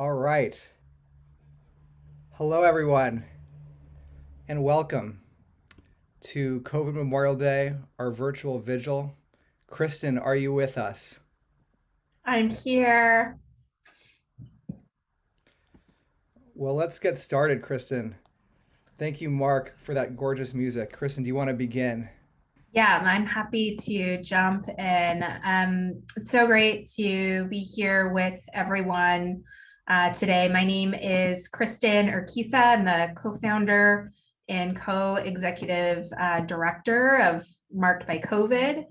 All right. Hello, everyone, and welcome to COVID Memorial Day, our virtual vigil. Kristen, are you with us? I'm here. Well, let's get started, Kristen. Thank you, Mark, for that gorgeous music. Kristen, do you want to begin? Yeah, I'm happy to jump in. It's so great to be here with everyone today. My name is Kristen Urquiza. I'm the co-founder and co-executive director of Marked by COVID.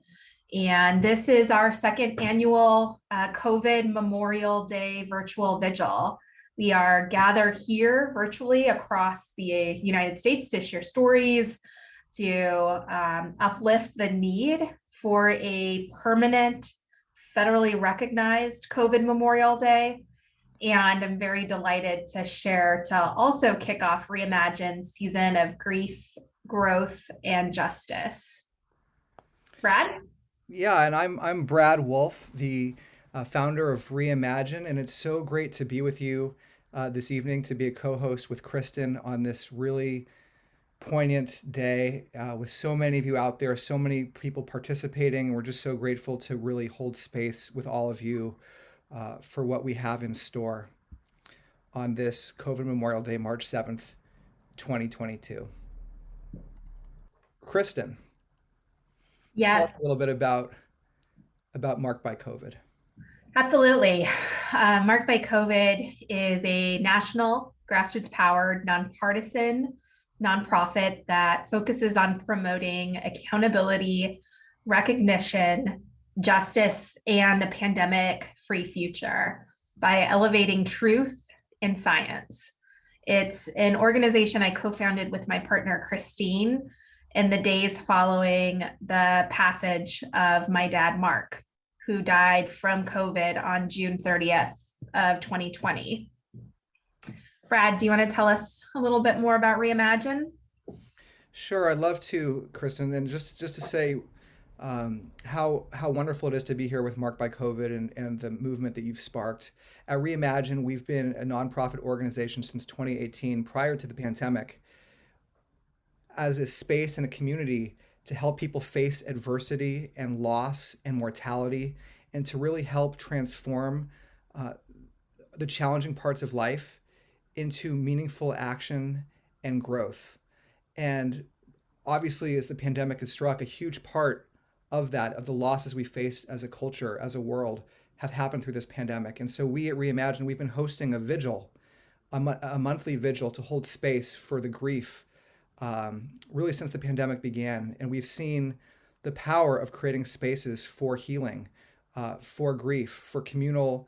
And this is our second annual COVID Memorial Day virtual vigil. We are gathered here virtually across the United States to share stories, to uplift the need for a permanent, federally recognized COVID Memorial Day. And I'm very delighted to share to also kick off Reimagine's season of grief, growth, and justice. Brad? Yeah, and I'm Brad Wolf, the founder of Reimagine, and it's so great to be with you this evening to be a co-host with Kristen on this really poignant day with so many of you out there, so many people participating. We're just so grateful to really hold space with all of you for what we have in store on this COVID Memorial Day, March 7th, 2022. Kristen, tell us Yes, a little bit about Marked by COVID. absolutely. Marked by COVID is a national, grassroots powered, nonpartisan nonprofit that focuses on promoting accountability, recognition, justice, and a pandemic free future by elevating truth in science. It's an organization I co founded with my partner, Christine, in the days following the passage of my dad, Mark, who died from COVID on June 30th of 2020. Brad, do you want to tell us a little bit more about Reimagine? Sure, I'd love to, Kristen, and just to say how wonderful it is to be here with Marked by COVID and the movement that you've sparked. At Reimagine, we've been a nonprofit organization since 2018, prior to the pandemic, as a space and a community to help people face adversity and loss and mortality, and to really help transform uh, the challenging parts of life into meaningful action and growth. And obviously, as the pandemic has struck, a huge part of that, of the losses we face as a culture, as a world, have happened through this pandemic. And so we at Reimagine, we've been hosting a vigil, a monthly vigil to hold space for the grief, really since the pandemic began. And we've seen the power of creating spaces for healing, for grief, for communal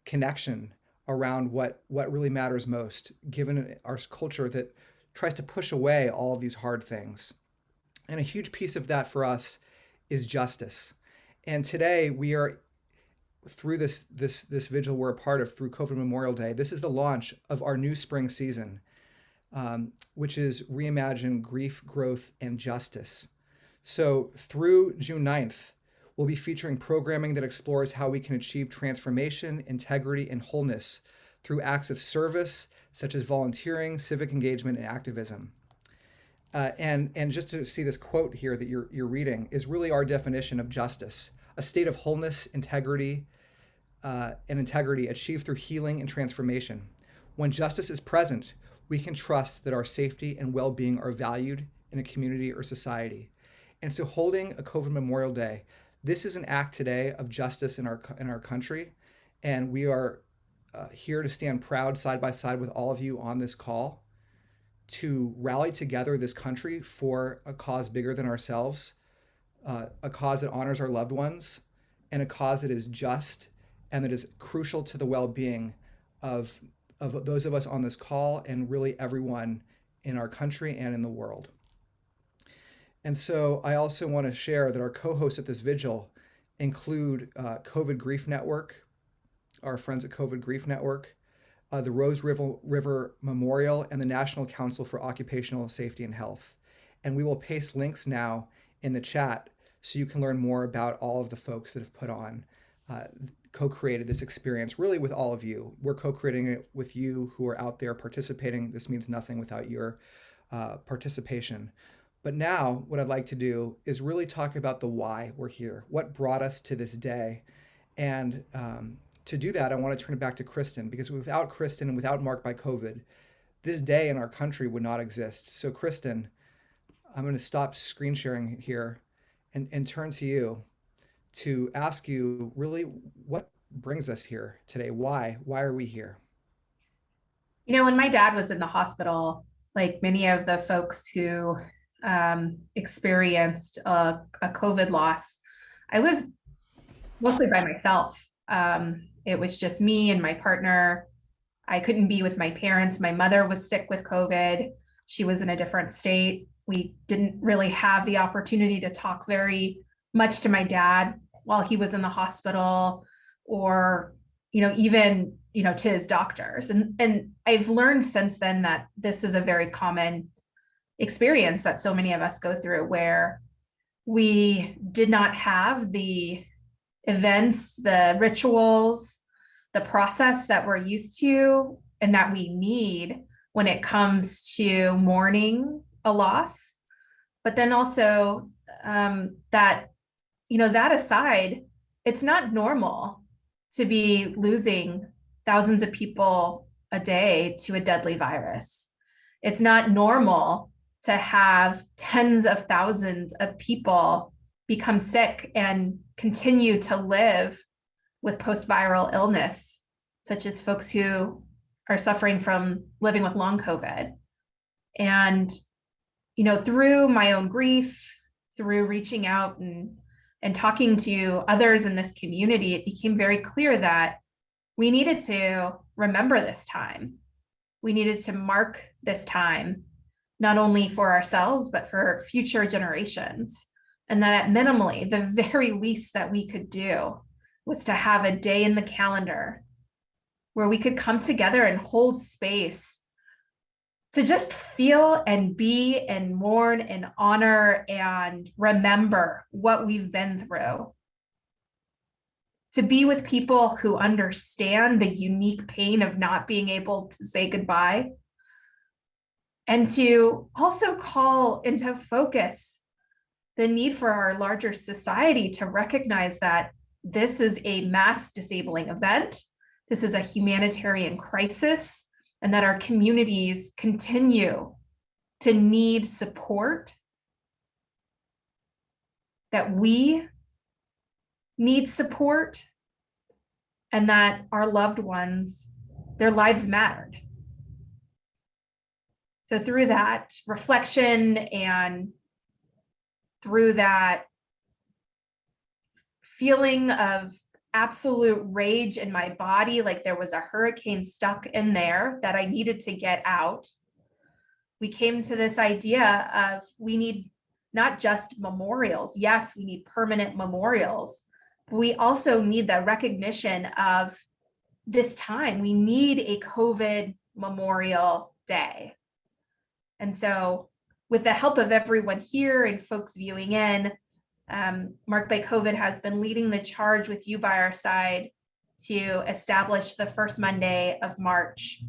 connection around what really matters most, given our culture that tries to push away all of these hard things. And a huge piece of that for us is justice. And today we are through this vigil we're a part of through COVID Memorial Day. This is the launch of our new spring season, which is Reimagine Grief, Growth, and Justice. So through June 9th, we'll be featuring programming that explores how we can achieve transformation, integrity, and wholeness through acts of service, such as volunteering, civic engagement, and activism. And just to see this quote here that you're reading is really our definition of justice: a state of wholeness, integrity, and integrity achieved through healing and transformation. When justice is present, we can trust that our safety and well-being are valued in a community or society. And so, holding a COVID Memorial Day, this is an act today of justice in our country, and we are here to stand proud side by side with all of you on this call to rally together this country for a cause bigger than ourselves, a cause that honors our loved ones, and a cause that is just and that is crucial to the well-being of those of us on this call and really everyone in our country and in the world. And so I also want to share that our co-hosts at this vigil include COVID Grief Network, our friends at COVID Grief Network, the Rose River Memorial, and the National Council for Occupational Safety and Health. And we will paste links now in the chat so you can learn more about all of the folks that have put on uh, co-created this experience really with all of you. We're co-creating it with you who are out there participating. This means nothing without your participation. But now, what I'd like to do is really talk about the why we're here, what brought us to this day. And to do that, I want to turn it back to Kristen, because without Kristen and without Marked by COVID, this day in our country would not exist. So, Kristen, I'm going to stop screen sharing here and turn to you to ask you really what brings us here today. Why are we here? When my dad was in the hospital, like many of the folks who experienced a COVID loss, I was mostly by myself. It was just me and my partner. I couldn't be with my parents. My mother was sick with COVID. She was in a different state. We didn't really have the opportunity to talk very much to my dad while he was in the hospital, or, even, to his doctors. And I've learned since then that this is a very common experience that so many of us go through, where we did not have the events, the rituals, the process that we're used to and that we need when it comes to mourning a loss. But then also that aside, it's not normal to be losing thousands of people a day to a deadly virus. It's not normal to have tens of thousands of people become sick and continue to live with post-viral illness, such as folks who are suffering from living with long COVID. And, through my own grief, through reaching out and talking to others in this community, it became very clear that we needed to remember this time. We needed to mark this time, not only for ourselves, but for future generations. And that at minimally, the very least that we could do was to have a day in the calendar where we could come together and hold space to just feel and be and mourn and honor and remember what we've been through. To be with people who understand the unique pain of not being able to say goodbye. And to also call into focus the need for our larger society to recognize that this is a mass disabling event. This is a humanitarian crisis, and that our communities continue to need support, that we need support, and that our loved ones, their lives mattered. So through that reflection and through that feeling of absolute rage in my body, like there was a hurricane stuck in there that I needed to get out, we came to this idea of we need not just memorials. Yes, we need permanent memorials, but we also need the recognition of this time. We need a COVID Memorial Day. And so with the help of everyone here and folks viewing in, Marked by COVID has been leading the charge with you by our side to establish the first Monday of March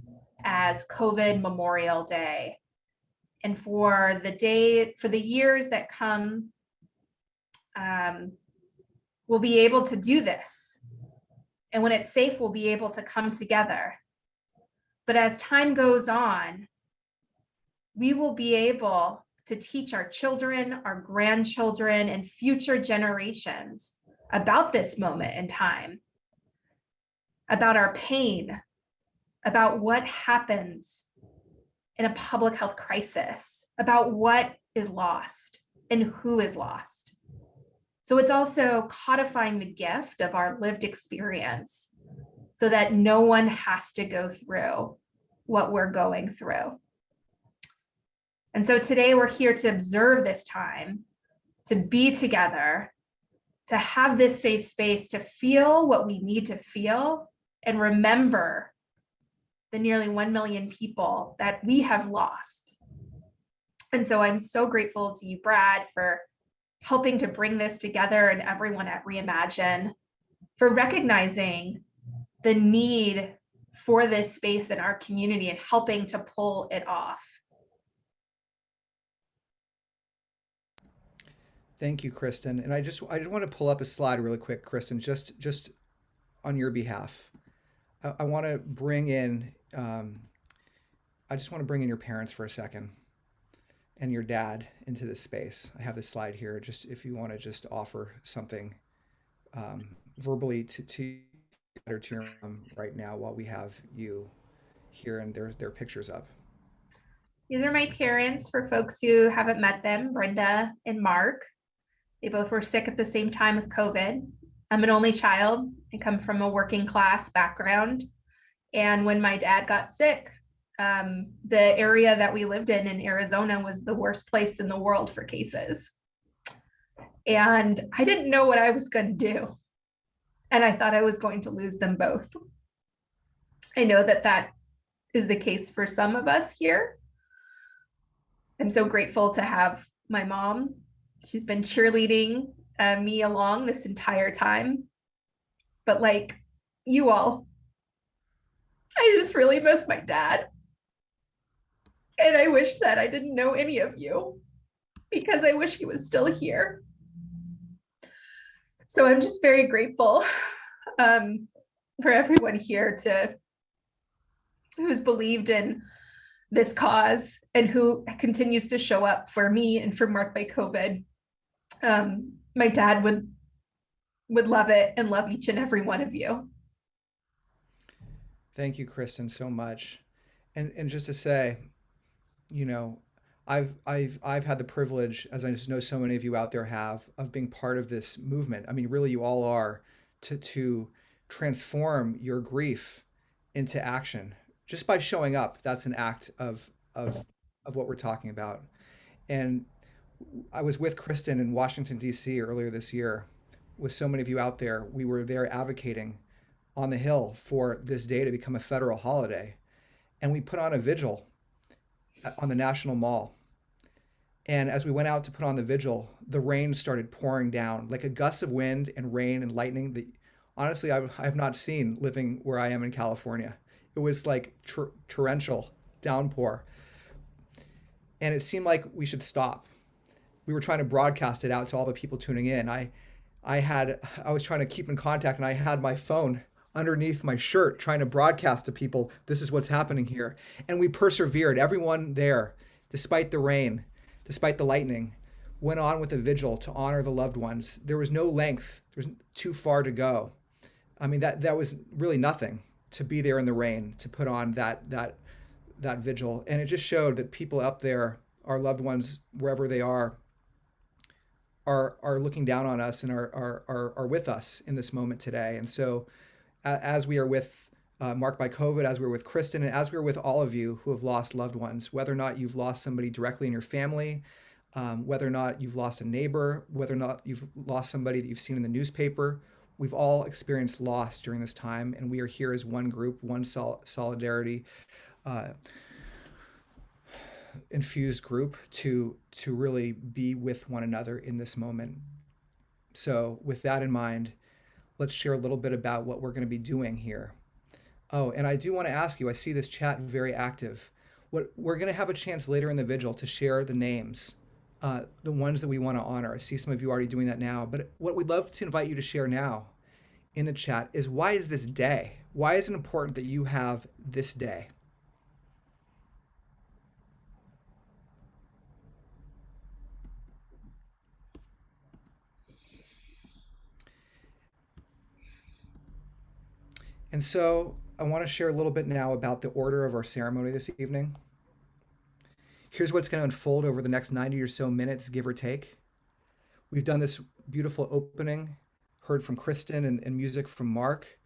as COVID Memorial Day. And for the years that come, we'll be able to do this. And when it's safe, we'll be able to come together. But as time goes on, we will be able to teach our children, our grandchildren, and future generations about this moment in time, about our pain, about what happens in a public health crisis, about what is lost and who is lost. So it's also codifying the gift of our lived experience so that no one has to go through what we're going through. And so today we're here to observe this time, to be together, to have this safe space, to feel what we need to feel and remember the nearly 1 million people that we have lost. And so I'm so grateful to you, Brad, for helping to bring this together and everyone at Reimagine. for recognizing the need for this space in our community and helping to pull it off. Thank you, Kristen. And I just want to pull up a slide really quick, Kristen, just on your behalf. I want to bring in. I just want to bring in your parents for a second and your dad into this space. I have this slide here. Just if you want to just offer something verbally to or to your mom right now while we have you here and their pictures up. These are my parents for folks who haven't met them, Brenda and Mark. They both were sick at the same time with COVID. I'm an only child. I come from a working class background. And when my dad got sick, the area that we lived in Arizona was the worst place in the world for cases. And I didn't know what I was going to do. And I thought I was going to lose them both. I know that that is the case for some of us here. I'm so grateful to have my mom. She's been cheerleading me along this entire time. But like you all, I just really miss my dad. And I wish that I didn't know any of you because I wish he was still here. So I'm just very grateful for everyone here who's believed in this cause and who continues to show up for me and for Marked by COVID. My dad would love it and love each and every one of you. Thank you, Kristen, so much. And just to say, you know, I've had the privilege, as I just know so many of you out there have, of being part of this movement. I mean, really, you all are to transform your grief into action just by showing up. That's an act of what we're talking about. And I was with Kristen in Washington D.C. earlier this year. With so many of you out there, we were there advocating on the Hill for this day to become a federal holiday, and we put on a vigil on the National Mall. And as we went out to put on the vigil, the rain started pouring down, like a gust of wind and rain and lightning that honestly I have not seen living where I am in California. It was like torrential downpour. And it seemed like we should stop. We were trying to broadcast it out to all the people tuning in. I was trying to keep in contact, and I had my phone underneath my shirt trying to broadcast to people, this is what's happening here. And we persevered. Everyone there, despite the rain, despite the lightning, went on with a vigil to honor the loved ones. There was no length. There was too far to go. I mean, that was really nothing to be there in the rain, to put on that vigil. And it just showed that people up there, our loved ones, wherever they are looking down on us and are with us in this moment today. And so as we are with Marked by COVID, as we're with Kristen, and as we're with all of you who have lost loved ones, whether or not you've lost somebody directly in your family, whether or not you've lost a neighbor, whether or not you've lost somebody that you've seen in the newspaper, we've all experienced loss during this time, and we are here as one group, one solidarity infused group to really be with one another in this moment. So with that in mind, let's share a little bit about what we're going to be doing here. Oh, and I do want to ask you, I see this chat very active. What we're going to have a chance later in the vigil to share the names, the ones that we want to honor. I see some of you already doing that now, but what we'd love to invite you to share now in the chat is, why is this day? Why is it important that you have this day? And so I want to share a little bit now about the order of our ceremony this evening. Here's what's going to unfold over the next 90 or so minutes, give or take. We've done this beautiful opening, heard from Kristen and music from Mark,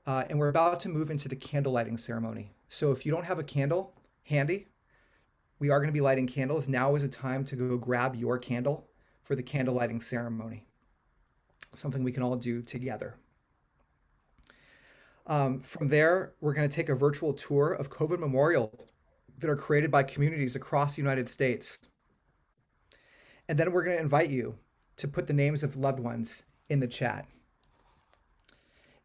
and we're about to move into the candle lighting ceremony. So if you don't have a candle handy, we are going to be lighting candles. Now is a time to go grab your candle for the candle lighting ceremony, something we can all do together. From there, we're going to take a virtual tour of COVID memorials that are created by communities across the United States. And then we're going to invite you to put the names of loved ones in the chat.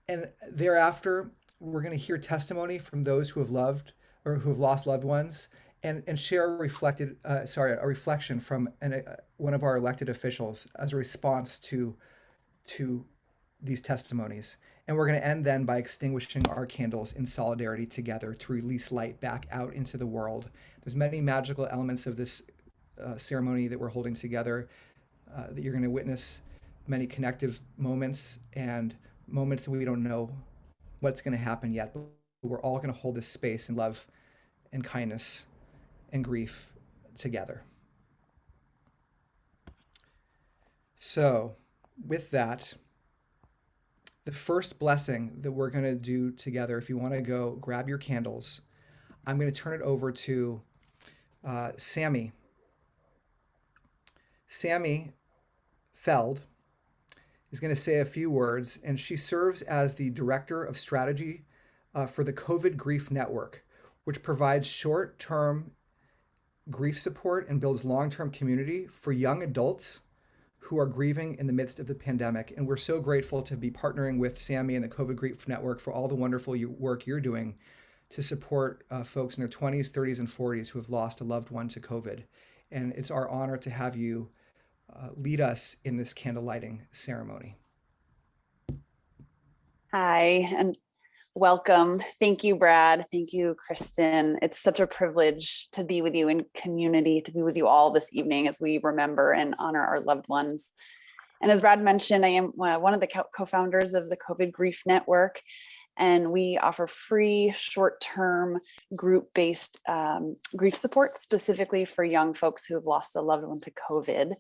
And thereafter, we're going to hear testimony from those who have loved or who have lost loved ones, and share a reflection from one of our elected officials as a response to these testimonies. And we're going to end then by extinguishing our candles in solidarity together to release light back out into the world. There's many magical elements of this ceremony that we're holding together, that you're going to witness many connective moments and moments that we don't know what's going to happen yet, but we're all going to hold this space in love and kindness and grief together. So, with that, the first blessing that we're going to do together, if you want to go grab your candles, I'm going to turn it over to Sammy. Sammy Feld is going to say a few words, and she serves as the Director of Strategy for the COVID Grief Network, which provides short term grief support and builds long term community for young adults who are grieving in the midst of the pandemic. And we're so grateful to be partnering with Sammy and the COVID Grief Network for all the wonderful work you're doing to support folks in their 20s, 30s, and 40s who have lost a loved one to COVID. And it's our honor to have you lead us in this candle lighting ceremony. Hi, and welcome. Thank you, Brad. Thank you, Kristen. It's such a privilege to be with you in community, to be with you all this evening as we remember and honor our loved ones. And as Brad mentioned, I am one of the co-founders of the COVID Grief Network, and we offer free short-term group-based grief support specifically for young folks who have lost a loved one to COVID.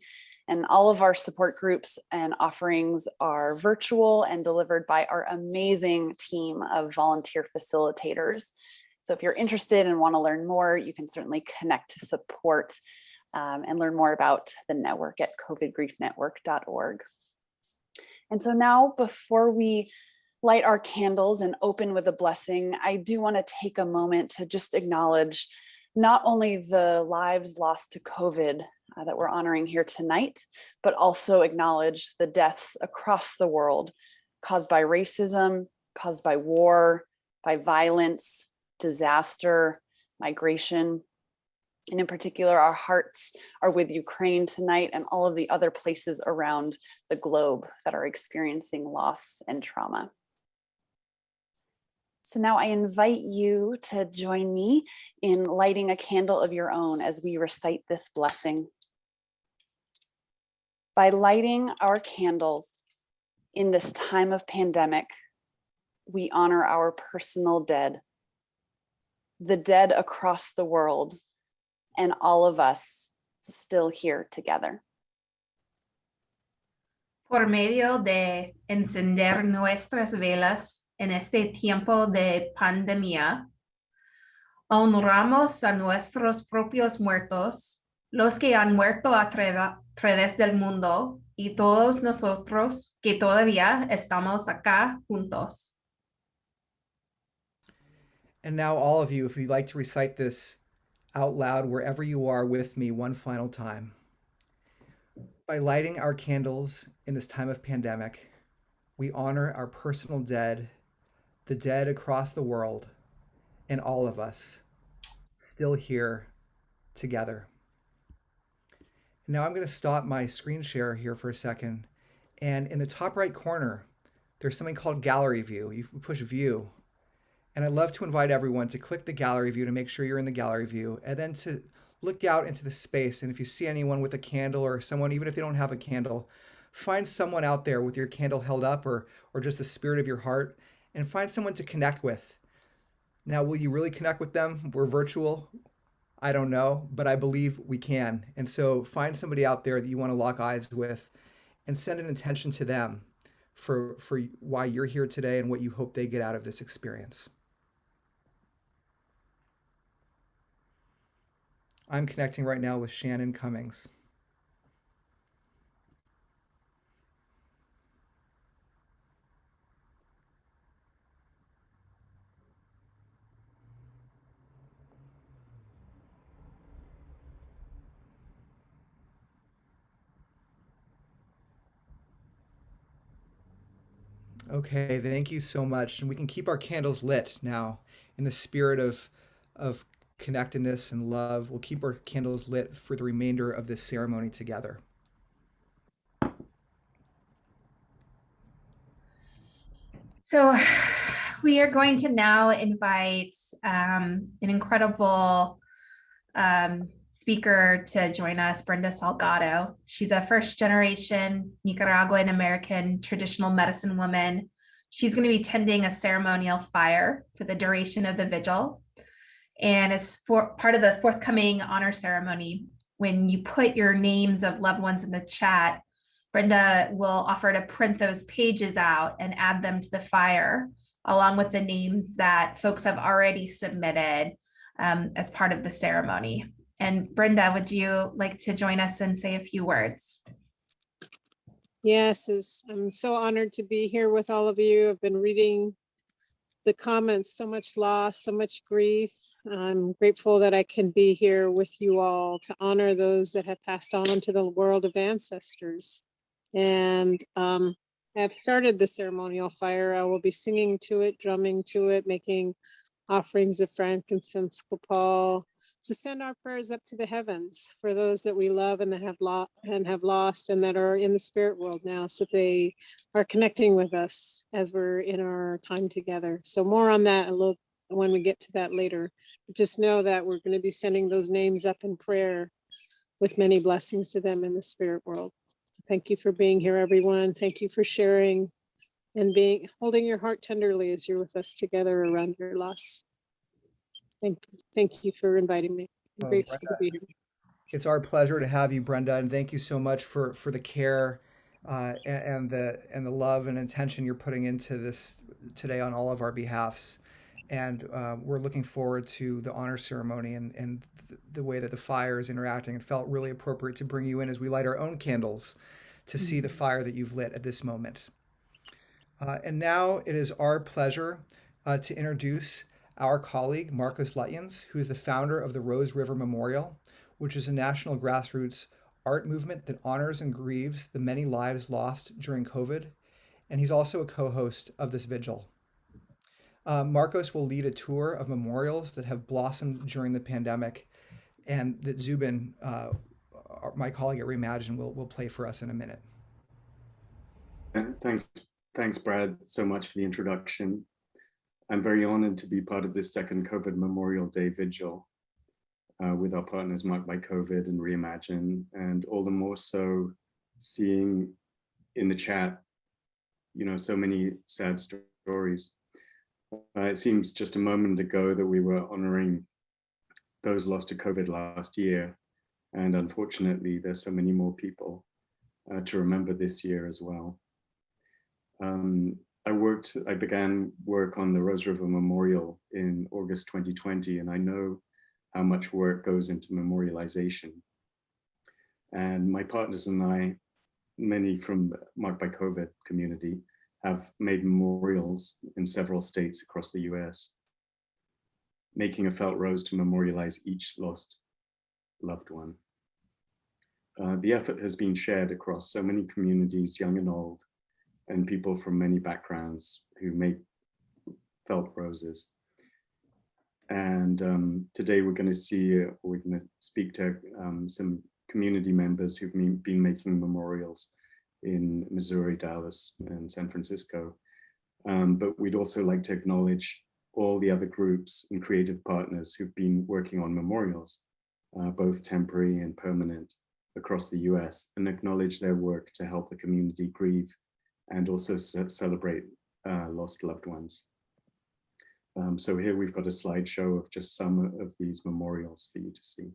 And all of our support groups and offerings are virtual and delivered by our amazing team of volunteer facilitators. So if you're interested and want to learn more, you can certainly connect to support and learn more about the network at covidgriefnetwork.org. And so now, before we light our candles and open with a blessing, I do want to take a moment to just acknowledge not only the lives lost to COVID that we're honoring here tonight, but also acknowledge the deaths across the world caused by racism, caused by war, by violence, disaster, migration. And in particular, our hearts are with Ukraine tonight and all of the other places around the globe that are experiencing loss and trauma. So now I invite you to join me in lighting a candle of your own as we recite this blessing. By lighting our candles in this time of pandemic, we honor our personal dead, the dead across the world, and all of us still here together. Por medio de encender nuestras velas en este tiempo de pandemia, honramos a nuestros propios muertos, los que han muerto a través del mundo, y todos nosotros que todavía estamos acá juntos. And now, all of you, if you'd like to recite this out loud wherever you are with me one final time. By lighting our candles in this time of pandemic, we honor our personal dead, the dead across the world, and all of us still here together. Now I'm going to stop my screen share here for a second. And in the top right corner, there's something called gallery view. You push view. And I'd love to invite everyone to click the gallery view to make sure you're in the gallery view, and then to look out into the space. And if you see anyone with a candle, or someone, even if they don't have a candle, find someone out there with your candle held up, or just the spirit of your heart, and find someone to connect with. Now, will you really connect with them? We're virtual. I don't know, but I believe we can. And so find somebody out there that you want to lock eyes with and send an intention to them for why you're here today and what you hope they get out of this experience. I'm connecting right now with Shannon Cummings. Okay, thank you so much. And we can keep our candles lit now in the spirit of connectedness and love. We'll keep our candles lit for the remainder of this ceremony together. So we are going to now invite an incredible speaker to join us, Brenda Salgado. She's a first generation Nicaraguan American traditional medicine woman. She's going to be tending a ceremonial fire for the duration of the vigil. And as for part of the forthcoming honor ceremony, when you put your names of loved ones in the chat, Brenda will offer to print those pages out and add them to the fire, along with the names that folks have already submitted as part of the ceremony. And Brenda, would you like to join us and say a few words? Yes, I'm so honored to be here with all of you. I've been reading the comments, so much loss, so much grief. I'm grateful that I can be here with you all to honor those that have passed on to the world of ancestors. And I've started the ceremonial fire. I will be singing to it, drumming to it, making offerings of frankincense, copal, to send our prayers up to the heavens for those that we love and that have lost and that are in the spirit world now, so they are connecting with us as we're in our time together. So more on that a little when we get to that later. Just know that we're going to be sending those names up in prayer with many blessings to them in the spirit world. Thank you for being here, everyone. Thank you for sharing and holding your heart tenderly as you're with us together around your loss. Thank you for inviting me. I'm grateful to be here. It's our pleasure to have you, Brenda, and thank you so much for the care and the love and attention you're putting into this today on all of our behalfs. And we're looking forward to the honor ceremony and the way that the fire is interacting. It felt really appropriate to bring you in as we light our own candles to see the fire that you've lit at this moment. And now it is our pleasure to introduce our colleague, Marcos Lutyens, who is the founder of the Rose River Memorial, which is a national grassroots art movement that honors and grieves the many lives lost during COVID. And he's also a co-host of this vigil. Marcos will lead a tour of memorials that have blossomed during the pandemic and that Zubin, my colleague at Reimagine, will play for us in a minute. Thanks, Brad, so much for the introduction. I'm very honored to be part of this second COVID Memorial Day vigil with our partners Marked by COVID and Reimagine, and all the more so seeing in the chat, so many sad stories. It seems just a moment ago that we were honoring those lost to COVID last year, and unfortunately, there's so many more people to remember this year as well. I began work on the Rose River Memorial in August 2020, and I know how much work goes into memorialization. And my partners and I, many from the Marked by COVID community, have made memorials in several states across the US, making a felt rose to memorialize each lost loved one. The effort has been shared across so many communities, young and old, and people from many backgrounds who make felt roses. And today we're going to speak to some community members who've been making memorials in Missouri, Dallas, and San Francisco. But we'd also like to acknowledge all the other groups and creative partners who've been working on memorials, both temporary and permanent, across the US, and acknowledge their work to help the community grieve and also celebrate lost loved ones. So here we've got a slideshow of just some of these memorials for you to see.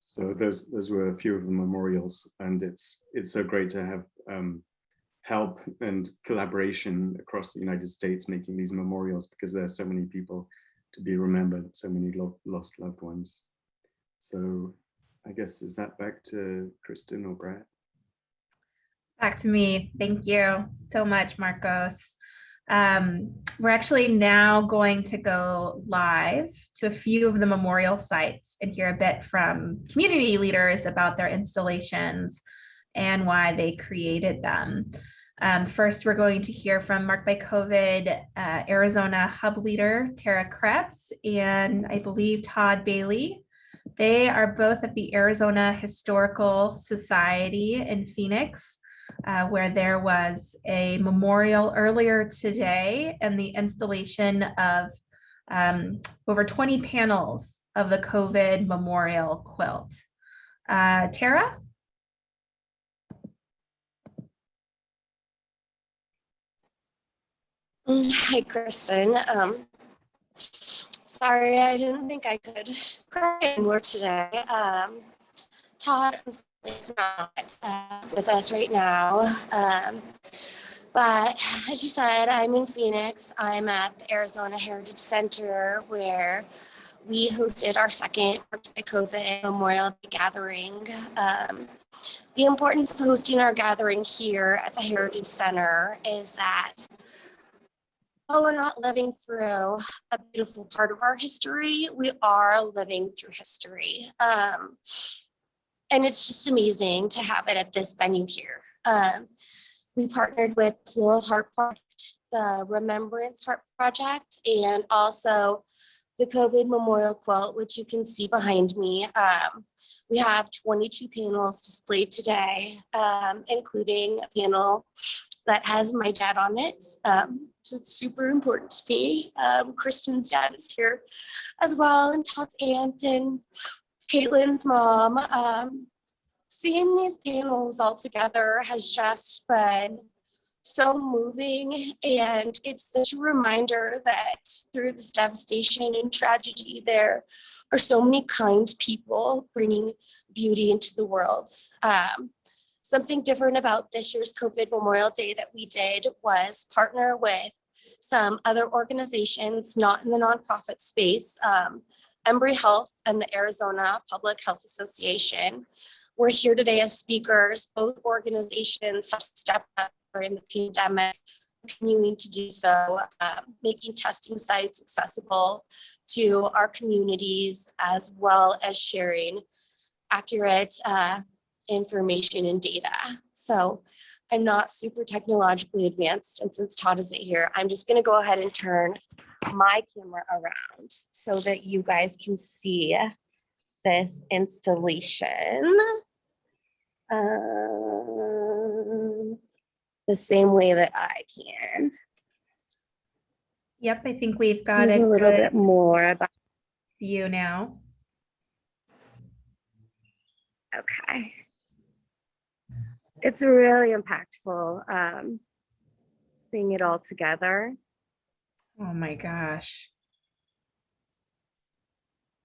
So those were a few of the memorials, and it's so great to have help and collaboration across the United States making these memorials, because there are so many people to be remembered, so many lost loved ones. So I guess, is that back to Kristen or Brad? Back to me. Thank you so much, Marcos. We're actually now going to go live to a few of the memorial sites and hear a bit from community leaders about their installations and why they created them. First, we're going to hear from Marked by COVID Arizona Hub leader Tara Krebs and I believe Todd Bailey. They are both at the Arizona Historical Society in Phoenix, where there was a memorial earlier today and the installation of over 20 panels of the COVID memorial quilt. Tara? Hi, Kristen. Sorry, I didn't think I could cry more today. Todd is not with us right now. But as you said, I'm in Phoenix. I'm at the Arizona Heritage Center, where we hosted our second COVID Memorial Day gathering. The importance of hosting our gathering here at the Heritage Center is that while we're not living through a beautiful part of our history, we are living through history. And it's just amazing to have it at this venue here. We partnered with Floral Heart Project, the Remembrance Heart Project, and also the COVID Memorial Quilt, which you can see behind me. We have 22 panels displayed today, including a panel that has my dad on it. So it's super important to me. Kristen's dad is here as well, and Todd's aunt and Caitlin's mom. Seeing these panels all together has just been so moving, and it's such a reminder that through this devastation and tragedy, there are so many kind people bringing beauty into the world. Something different about this year's COVID Memorial Day that we did was partner with some other organizations not in the nonprofit space, Embry Health and the Arizona Public Health Association. We're here today as speakers. Both organizations have stepped up during the pandemic, continuing to do so, making testing sites accessible to our communities, as well as sharing accurate information and data. So I'm not super technologically advanced, and since Todd isn't here, I'm just going to go ahead and turn my camera around so that you guys can see this installation the same way that I can. Yep, I think we've got There's a little good bit more about. view now. Okay. It's really impactful seeing it all together. Oh my gosh.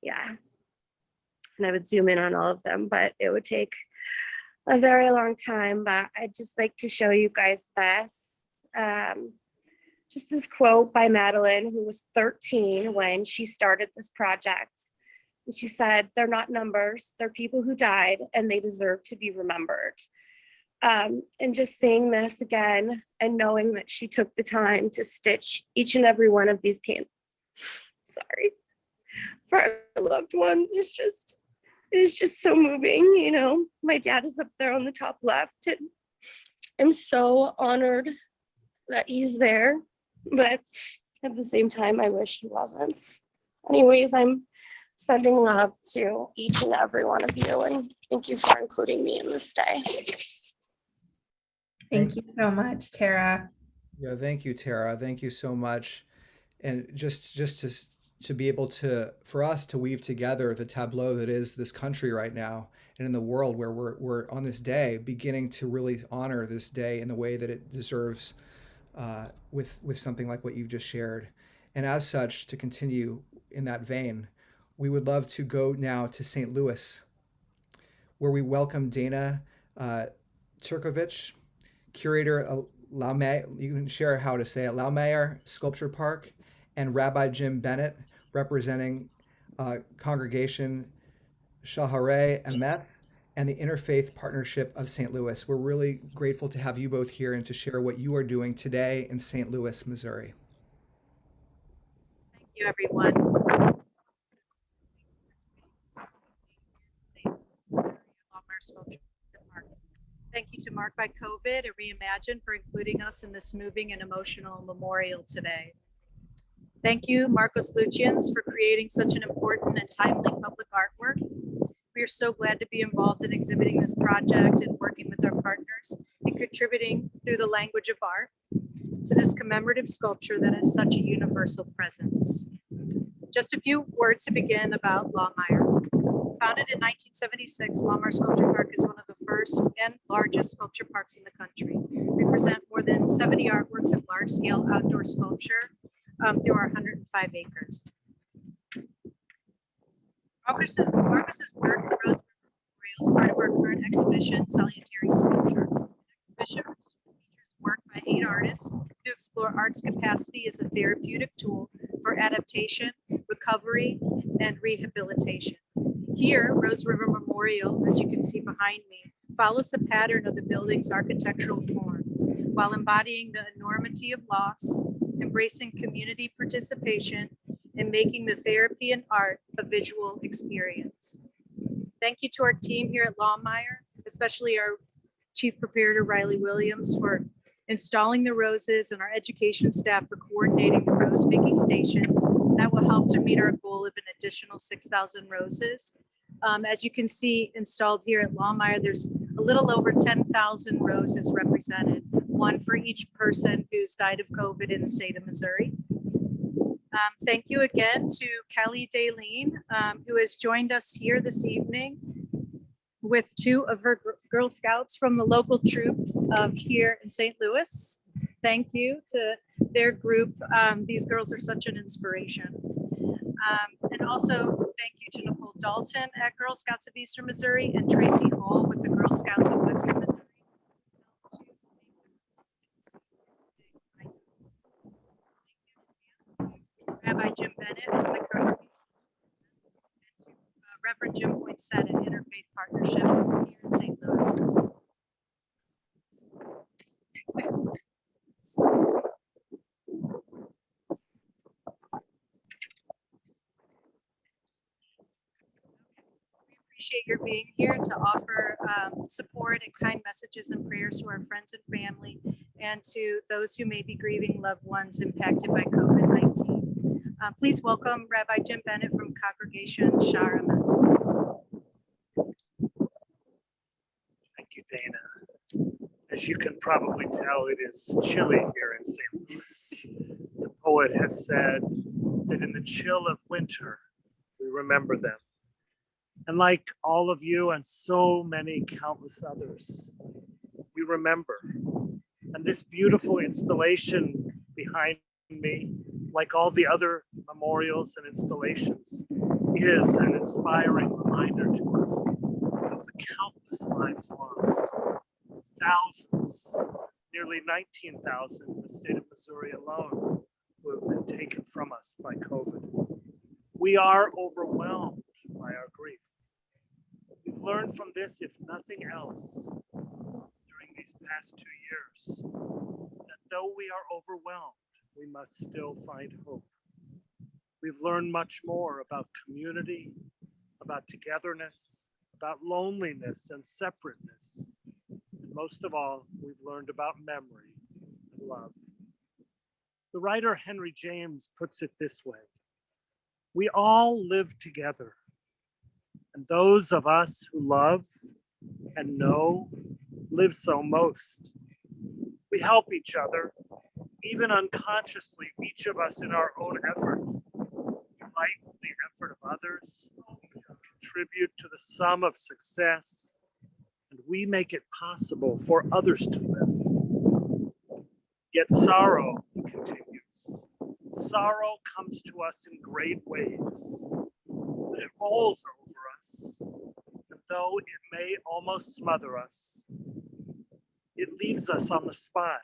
Yeah. And I would zoom in on all of them, but it would take a very long time. But I'd just like to show you guys this. Just this quote by Madeline, who was 13 when she started this project. And she said, "They're not numbers, they're people who died, and they deserve to be remembered." And just seeing this again and knowing that she took the time to stitch each and every one of these panels, sorry, for our loved ones is just so moving. You know, my dad is up there on the top left, and I'm so honored that he's there, but at the same time, I wish he wasn't. Anyways, I'm sending love to each and every one of you, and thank you for including me in this day. Thank you so much, Tara. Yeah, thank you, Tara. Thank you so much. And just to be able to, for us to weave together the tableau that is this country right now and in the world, where we're on this day beginning to really honor this day in the way that it deserves, with something like what you've just shared. And as such, to continue in that vein, we would love to go now to St. Louis where we welcome Dana Turkovich, curator of you can share how to say it, Laumeyer Sculpture Park, and Rabbi Jim Bennett, representing Congregation Shaharei Emeth and the Interfaith Partnership of St. Louis. We're really grateful to have you both here and to share what you are doing today in St. Louis, Missouri. Thank you, everyone. Thank you to Mark by COVID and Reimagine for including us in this moving and emotional memorial today. Thank you, Marcos Lucians, for creating such an important and timely public artwork. We are so glad to be involved in exhibiting this project and working with our partners and contributing through the language of art to this commemorative sculpture that has such a universal presence. Just a few words to begin about Lawmeyer. Founded in 1976, Lawmeyer Sculpture Park is one of the first and largest sculpture parks in the country. We present more than 70 artworks of large-scale outdoor sculpture through our 105 acres. Marcus's work at Rose Memorial is part of our current exhibition, Salutary Sculpture. The exhibition features work by 8 artists who explore art's capacity as a therapeutic tool for adaptation, recovery, and rehabilitation. Here, Rose River Memorial, as you can see behind me, follows the pattern of the building's architectural form while embodying the enormity of loss, embracing community participation, and making the therapy and art a visual experience. Thank you to our team here at Lawmeyer, especially our Chief Preparator Riley Williams for installing the roses and our education staff for coordinating the rose making stations that will help to meet our goal of an additional 6,000 roses. As you can see installed here at Lawmeyer, there's a little over 10,000 roses represented, one for each person who's died of COVID in the state of Missouri. Thank you again to Kelly Daleen, who has joined us here this evening with 2 of her Girl Scouts from the local troop of here in St. Louis. Thank you to their group. These girls are such an inspiration. And also thank you to Nicole Dalton at Girl Scouts of Eastern Missouri and Tracy Hall with the Girl Scouts of Western Missouri. Rabbi Jim Bennett from the congregation, and to Reverend Jim Poinsett at Interfaith Partnership here in St. Louis. Excuse me. We appreciate your being here to offer support and kind messages and prayers to our friends and family and to those who may be grieving loved ones impacted by COVID-19. Please welcome Rabbi Jim Bennett from Congregation Shaharei Emeth. Thank you, Dana. As you can probably tell, it is chilly here in St. Louis. The poet has said that in the chill of winter, we remember them. And like all of you and so many countless others, we remember. And this beautiful installation behind me, like all the other memorials and installations, is an inspiring reminder to us of the countless lives lost. Thousands, nearly 19,000 in the state of Missouri alone, who have been taken from us by COVID. We are overwhelmed by our grief. We've learned from this, if nothing else, during these past 2 years, that though we are overwhelmed, we must still find hope. We've learned much more about community, about togetherness, about loneliness and separateness. And most of all, we've learned about memory and love. The writer Henry James puts it this way: we all live together, and those of us who love and know live so most. We help each other, even unconsciously, each of us in our own effort, light the effort of others, contribute to the sum of success, and we make it possible for others to live. Yet sorrow, he continues, sorrow comes to us in great waves, but it rolls over us, and though it may almost smother us, it leaves us on the spot.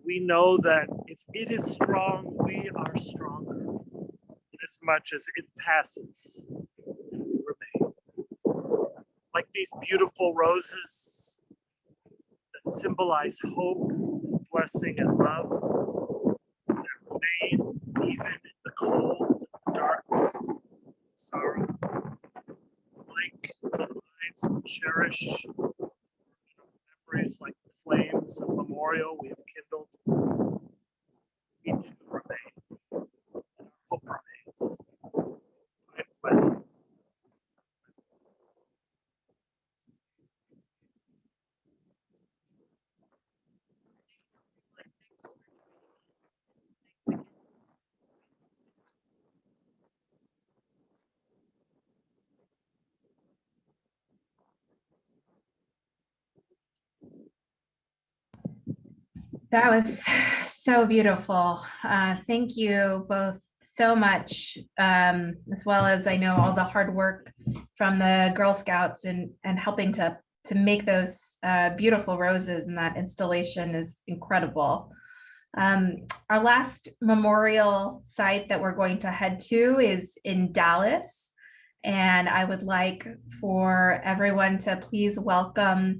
We know that if it is strong, we are stronger, inasmuch as it passes and we remain. Like these beautiful roses that symbolize hope, blessing, and love that remain even in the cold, darkness, sorrow. Like the lives we cherish, memories like the flames of memorial we have kindled, we too remain, and our hope remains. Find blessing. That was so beautiful. Thank you both so much, as well as I know all the hard work from the Girl Scouts and helping to make those beautiful roses, and that installation is incredible. Our last memorial site that we're going to head to is in Dallas, and I would like for everyone to please welcome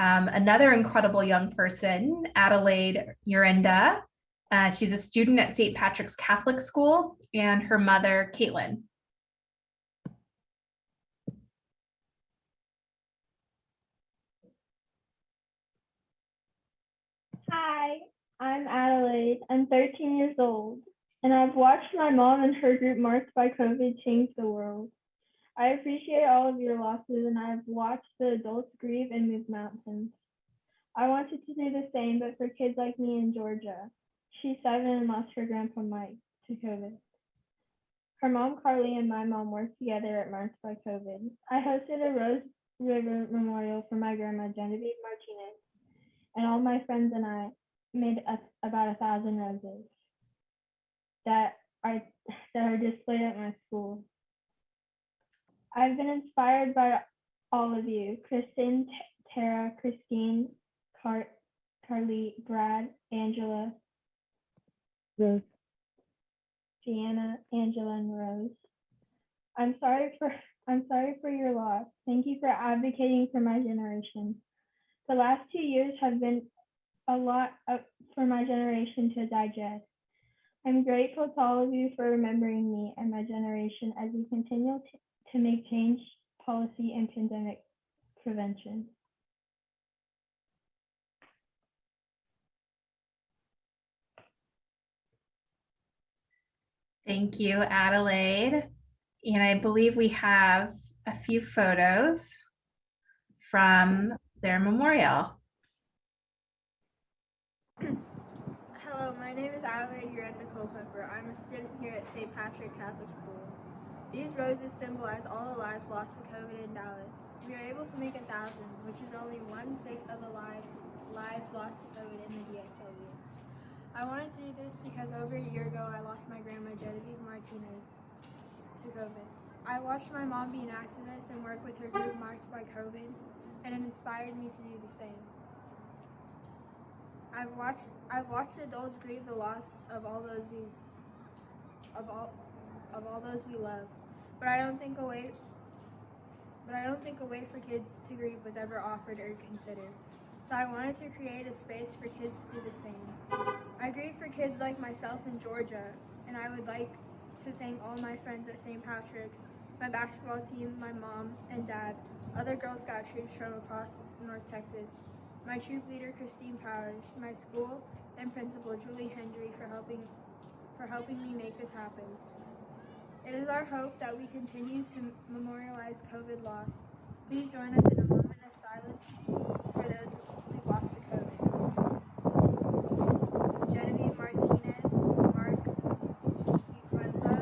another incredible young person, Adelaide Urenda. She's a student at St. Patrick's Catholic School, and her mother, Caitlin. Hi, I'm Adelaide. I'm 13 years old, and I've watched my mom and her group marked by COVID change the world. I appreciate all of your losses, and I've watched the adults grieve and move mountains. I wanted to do the same, but for kids like me in Georgia. She's 7 and lost her grandpa Mike to COVID. Her mom Carly and my mom worked together at Marked by COVID. I hosted a Rose River memorial for my grandma Genevieve Martinez, and all my friends and I made about 1,000 roses that are displayed at my school. I've been inspired by all of you, Kristen, Tara, Christine, Carly, Brad, Angela, Rose, Gianna, Angela, and Rose. I'm sorry for your loss. Thank you for advocating for my generation. The last 2 years have been a lot for my generation to digest. I'm grateful to all of you for remembering me and my generation as we continue to make change, policy, and pandemic prevention. Thank you, Adelaide. And I believe we have a few photos from their memorial. Hello, my name is Adelaide Urenda Culpepper. I'm a student here at St. Patrick Catholic School. These roses symbolize all the lives lost to COVID in Dallas. We are able to make 1,000, which is only 1/6 of the lives lost to COVID in the DFW. I wanted to do this because over a year ago, I lost my grandma Genevieve Martinez to COVID. I watched my mom be an activist and work with her group marked by COVID, and it inspired me to do the same. I've watched adults grieve the loss of all those we love, but I don't think a way for kids to grieve was ever offered or considered. So I wanted to create a space for kids to do the same. I grieve for kids like myself in Georgia, and I would like to thank all my friends at St. Patrick's, my basketball team, my mom and dad, other Girl Scout troops from across North Texas, my troop leader Christine Powers, my school and principal Julie Hendry for helping me make this happen. It is our hope that we continue to memorialize COVID loss. Please join us in a moment of silence for those we've lost to COVID. Genevieve Martinez, Mark Influenza,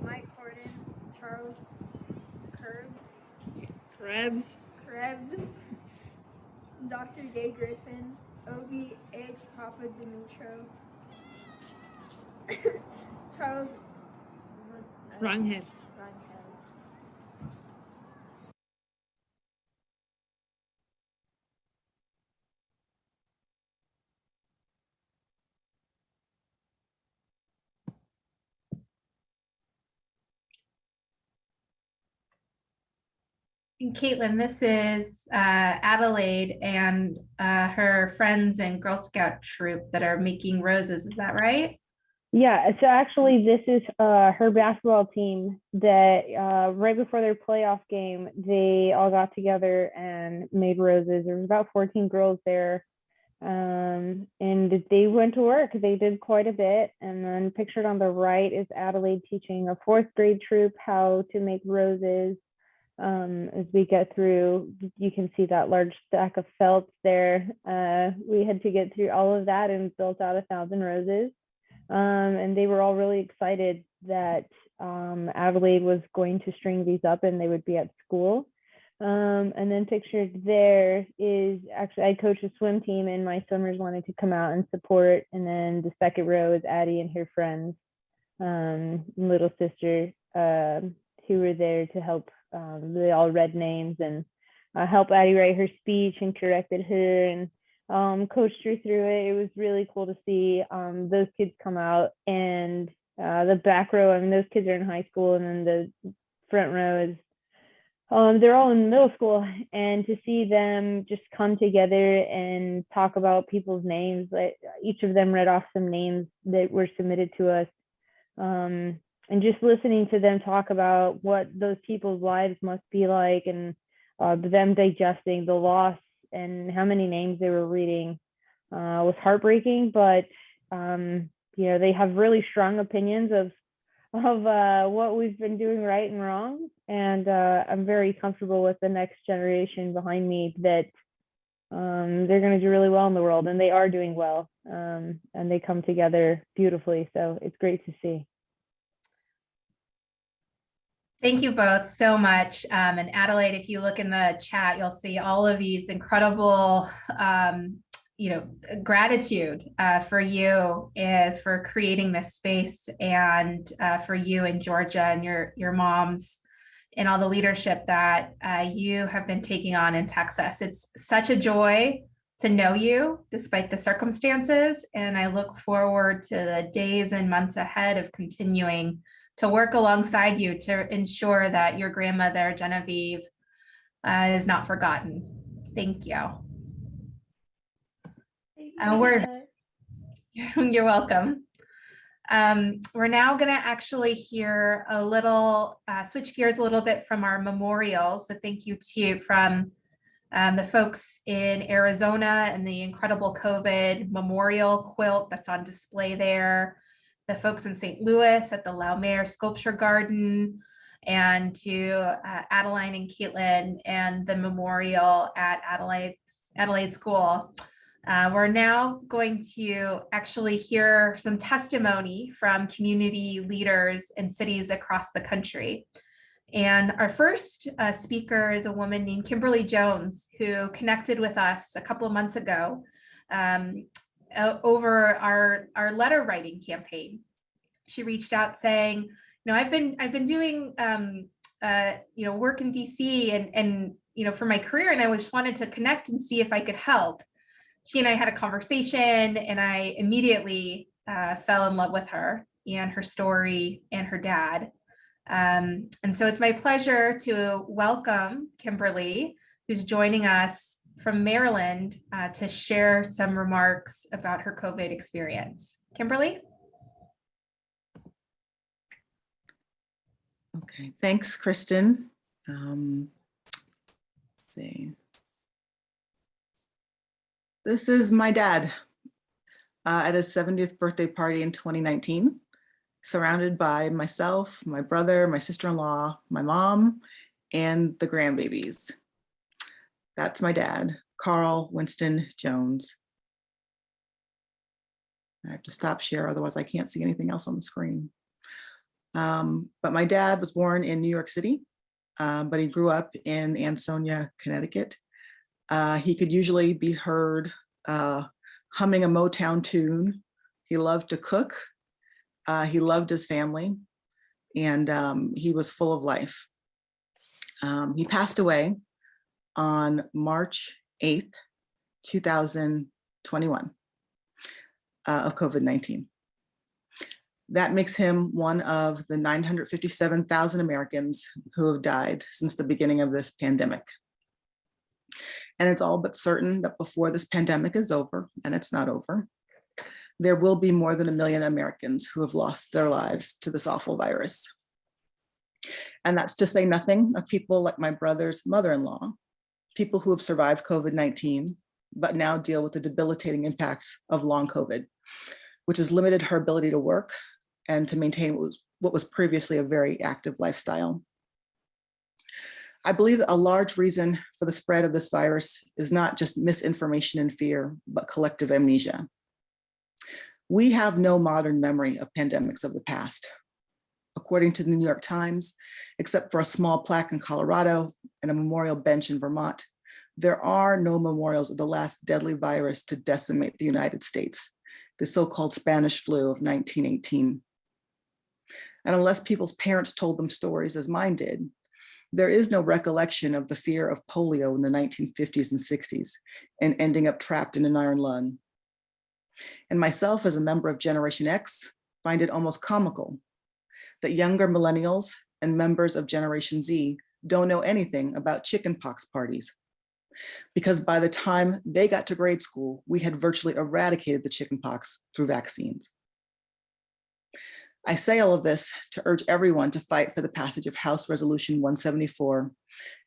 Mike Horton, Charles Krebs, Dr. Gay Griffin, Obi H. Papa Dimitro, Charles Wrong head. And Caitlin, this is Adelaide and her friends and Girl Scout troop that are making roses. Is that right? Yeah, so actually this is her basketball team that right before their playoff game, they all got together and made roses. There was about 14 girls there. And they went to work. They did quite a bit. And then pictured on the right is Adelaide teaching a 4th grade troop how to make roses. As we get through, you can see that large stack of felt there. We had to get through all of that and built out 1,000 roses. And they were all really excited that Adelaide was going to string these up and they would be at school. And then pictured there is actually, I coach a swim team and my swimmers wanted to come out and support. And then the second row is Addie and her friends, little sister, who were there to help. They all read names and helped Addie write her speech and corrected her and coached her through it. It was really cool to see those kids come out. And the back row, I mean, those kids are in high school, and then the front row is they're all in middle school. And to see them just come together and talk about people's names, like each of them read off some names that were submitted to us. And just listening to them talk about what those people's lives must be like, and them digesting the loss and how many names they were reading was heartbreaking. But they have really strong opinions of what we've been doing right and wrong. And I'm very comfortable with the next generation behind me that they're going to do really well in the world, and they are doing well. And they come together beautifully. So it's great to see. Thank you both so much. And Adelaide, if you look in the chat, you'll see all of these incredible, gratitude for you for creating this space, and for you and Georgia and your moms and all the leadership that you have been taking on in Texas. It's such a joy to know you despite the circumstances. And I look forward to the days and months ahead of continuing to work alongside you to ensure that your grandmother, Genevieve, is not forgotten. Thank you. You're welcome. We're now going to actually hear a little, switch gears a little bit from our memorial. So thank you from the folks in Arizona and the incredible COVID memorial quilt that's on display there, the folks in St. Louis at the Laumeier Sculpture Garden, and to Adeline and Caitlin and the memorial at Adelaide School. We're now going to actually hear some testimony from community leaders in cities across the country. And our first speaker is a woman named Kimberly Jones, who connected with us a couple of months ago over our letter writing campaign. She reached out saying, I've been doing work in DC and for my career, and I just wanted to connect and see if I could help. She and I had a conversation, and I immediately fell in love with her and her story and her dad. And so it's my pleasure to welcome Kimberly, who's joining us from Maryland to share some remarks about her COVID experience. Kimberly? Okay, thanks, Kristen. Let's see. This is my dad at his 70th birthday party in 2019, surrounded by myself, my brother, my sister-in-law, my mom, and the grandbabies. That's my dad, Carl Winston Jones. I have to stop share, otherwise I can't see anything else on the screen. But my dad was born in New York City, but he grew up in Ansonia, Connecticut. He could usually be heard humming a Motown tune. He loved to cook. He loved his family, and he was full of life. He passed away on March 8th, 2021 of COVID-19. That makes him one of the 957,000 Americans who have died since the beginning of this pandemic. And it's all but certain that before this pandemic is over, and it's not over, there will be more than 1 million Americans who have lost their lives to this awful virus. And that's to say nothing of people like my brother's mother-in-law, people who have survived COVID-19, but now deal with the debilitating impacts of long COVID, which has limited her ability to work and to maintain what was previously a very active lifestyle. I believe that a large reason for the spread of this virus is not just misinformation and fear, but collective amnesia. We have no modern memory of pandemics of the past. According to the New York Times, except for a small plaque in Colorado and a memorial bench in Vermont, there are no memorials of the last deadly virus to decimate the United States, the so-called Spanish flu of 1918. And unless people's parents told them stories as mine did, there is no recollection of the fear of polio in the 1950s and 60s and ending up trapped in an iron lung. And myself, as a member of Generation X, find it almost comical that younger millennials and members of Generation Z don't know anything about chickenpox parties, because by the time they got to grade school, we had virtually eradicated the chickenpox through vaccines. I say all of this to urge everyone to fight for the passage of House Resolution 174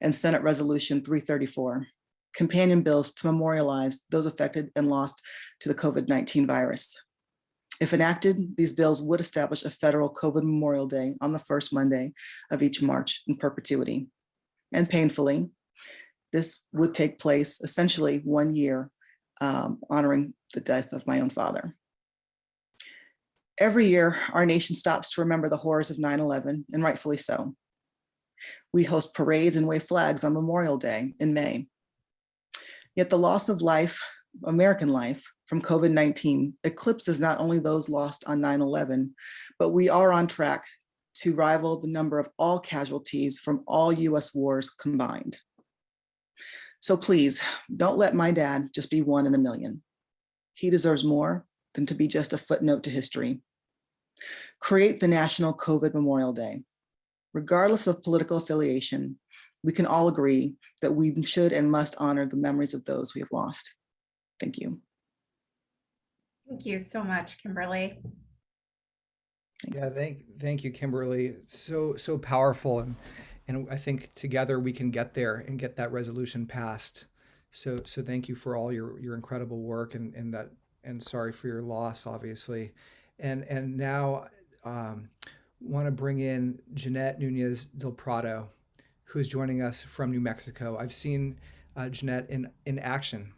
and Senate Resolution 334, companion bills to memorialize those affected and lost to the COVID-19 virus. If enacted, these bills would establish a federal COVID Memorial Day on the first Monday of each March in perpetuity. And painfully, this would take place essentially 1 year honoring the death of my own father. Every year, our nation stops to remember the horrors of 9/11, and rightfully so. We host parades and wave flags on Memorial Day in May. Yet the loss of life, American life, from COVID-19 eclipses not only those lost on 9/11, but we are on track to rival the number of all casualties from all US wars combined. So please, don't let my dad just be one in a million. He deserves more than to be just a footnote to history. Create the National COVID Memorial Day. Regardless of political affiliation, we can all agree that we should and must honor the memories of those we have lost. Thank you. Thank you so much, Kimberly. Yeah, thank you, Kimberly. So powerful, and I think together we can get there and get that resolution passed. So thank you for all your incredible work and that, and sorry for your loss, obviously. And now want to bring in Jeanette Nunez del Prado, who is joining us from New Mexico. I've seen Jeanette in action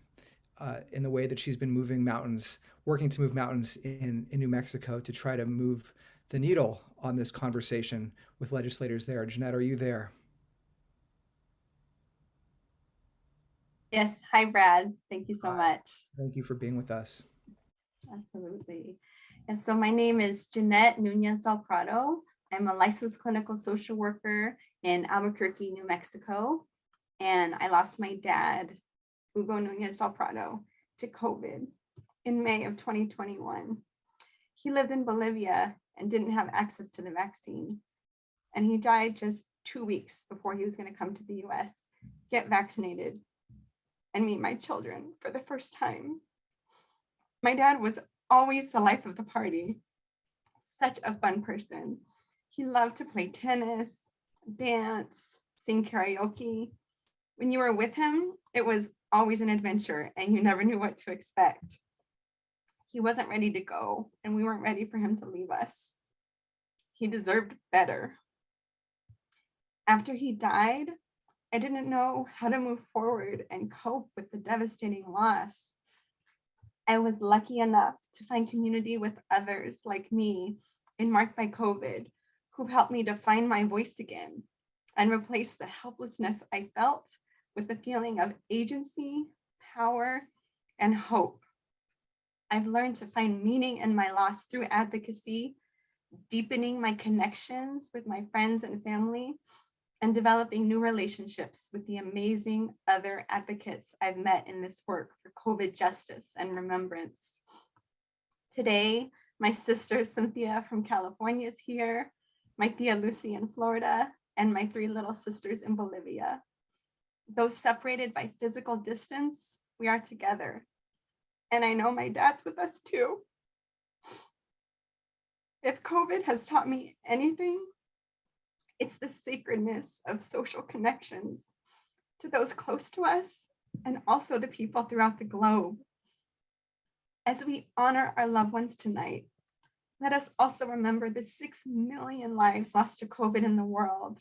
in the way that she's been moving mountains, working to move mountains in New Mexico to try to move the needle on this conversation with legislators there. Jeanette, are you there? Yes. Hi, Brad. Thank you so much. Thank you for being with us. Absolutely. And so my name is Jeanette Nunez del Prado. I'm a licensed clinical social worker in Albuquerque, New Mexico. And I lost my dad, Hugo Nunez del Prado, to COVID in May of 2021. He lived in Bolivia and didn't have access to the vaccine. And he died just 2 weeks before he was going to come to the US, get vaccinated, and meet my children for the first time. My dad was always the life of the party, such a fun person. He loved to play tennis, dance, sing karaoke. When you were with him, it was always an adventure and you never knew what to expect. He wasn't ready to go and we weren't ready for him to leave us. He deserved better. After he died, I didn't know how to move forward and cope with the devastating loss. I was lucky enough to find community with others like me in Marked by COVID, who've helped me to find my voice again and replace the helplessness I felt with the feeling of agency, power, and hope. I've learned to find meaning in my loss through advocacy, deepening my connections with my friends and family, and developing new relationships with the amazing other advocates I've met in this work for COVID justice and remembrance. Today, My sister Cynthia from California is here, my tia Lucy in Florida, and my 3 little sisters in Bolivia. Though separated by physical distance, we are together. And I know my dad's with us too. If COVID has taught me anything, it's the sacredness of social connections to those close to us and also the people throughout the globe. As we honor our loved ones tonight, let us also remember the 6 million lives lost to COVID in the world.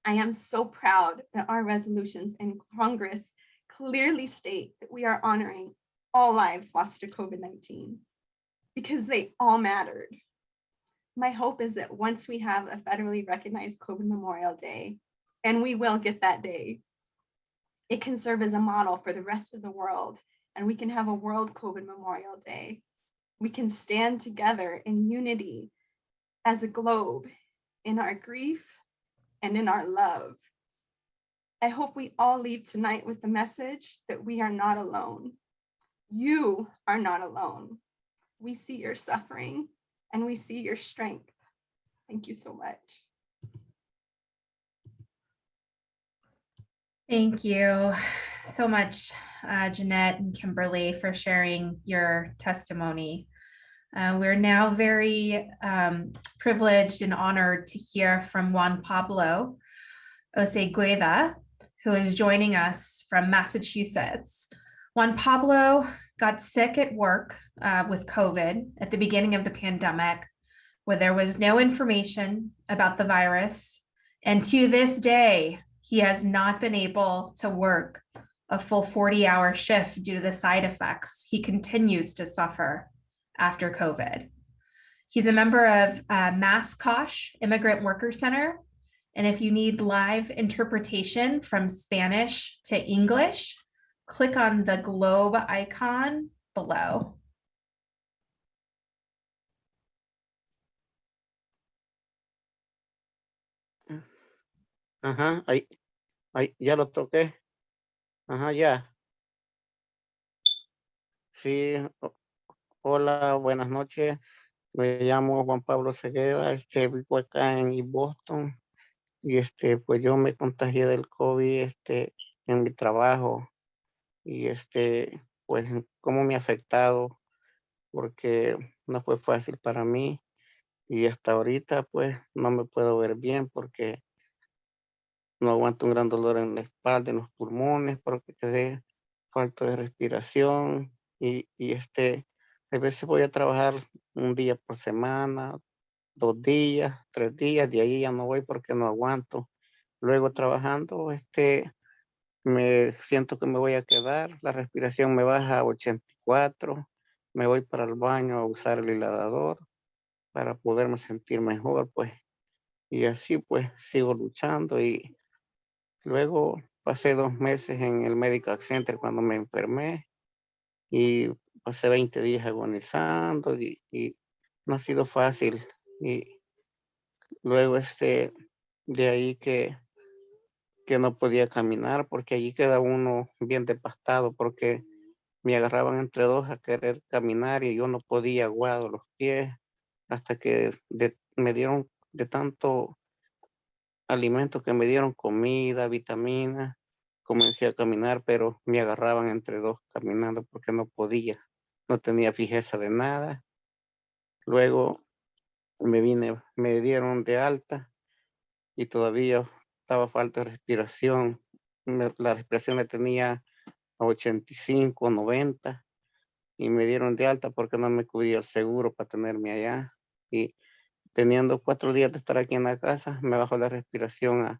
I am so proud that our resolutions in Congress clearly state that we are honoring all lives lost to COVID-19 because they all mattered. My hope is that once we have a federally recognized COVID Memorial Day, and we will get that day, it can serve as a model for the rest of the world, and we can have a World COVID Memorial Day. We can stand together in unity as a globe in our grief and in our love. I hope we all leave tonight with the message that we are not alone. You are not alone. We see your suffering and we see your strength. Thank you so much. Thank you so much, Jeanette and Kimberly, for sharing your testimony. We're now very privileged and honored to hear from Juan Pablo Osegueda, who is joining us from Massachusetts. Juan Pablo got sick at work with COVID at the beginning of the pandemic, where there was no information about the virus. And to this day, he has not been able to work a full 40-hour shift due to the side effects he continues to suffer after COVID. He's a member of MASCOSH Immigrant Worker Center. And if you need live interpretation from Spanish to English, click on the globe icon below. Ajá, ahí, ya lo toqué. Ajá, ya. Sí, hola, buenas noches. Me llamo Juan Pablo Ceguera, vivo acá en East Boston. Y pues yo me contagié del COVID, en mi trabajo. Y pues cómo me ha afectado, porque no fue fácil para mí. Y hasta ahorita, pues, no me puedo ver bien porque no aguanto un gran dolor en la espalda, en los pulmones, porque quedé falta de respiración. Y a veces voy a trabajar un día por semana, 2 días, 3 días, de ahí ya no voy porque no aguanto. Luego trabajando, me siento que me voy a quedar, la respiración me baja a 84, me voy para el baño a usar el inhalador para poderme sentir mejor, pues. Y así pues sigo luchando y luego pasé 2 meses en el Medical Center cuando me enfermé y pasé 20 días agonizando y no ha sido fácil. Y luego de ahí que no podía caminar porque allí queda uno bien devastado porque me agarraban entre dos a querer caminar y yo no podía, aguado los pies hasta que me dieron de tanto alimento que me dieron comida, vitaminas, comencé a caminar, pero me agarraban entre dos caminando porque no podía, no tenía fijeza de nada. Luego me dieron de alta y todavía estaba falta de respiración. La respiración la tenía a 85, 90 y me dieron de alta porque no me cubría el seguro para tenerme allá. Y teniendo 4 días de estar aquí en la casa, me bajó la respiración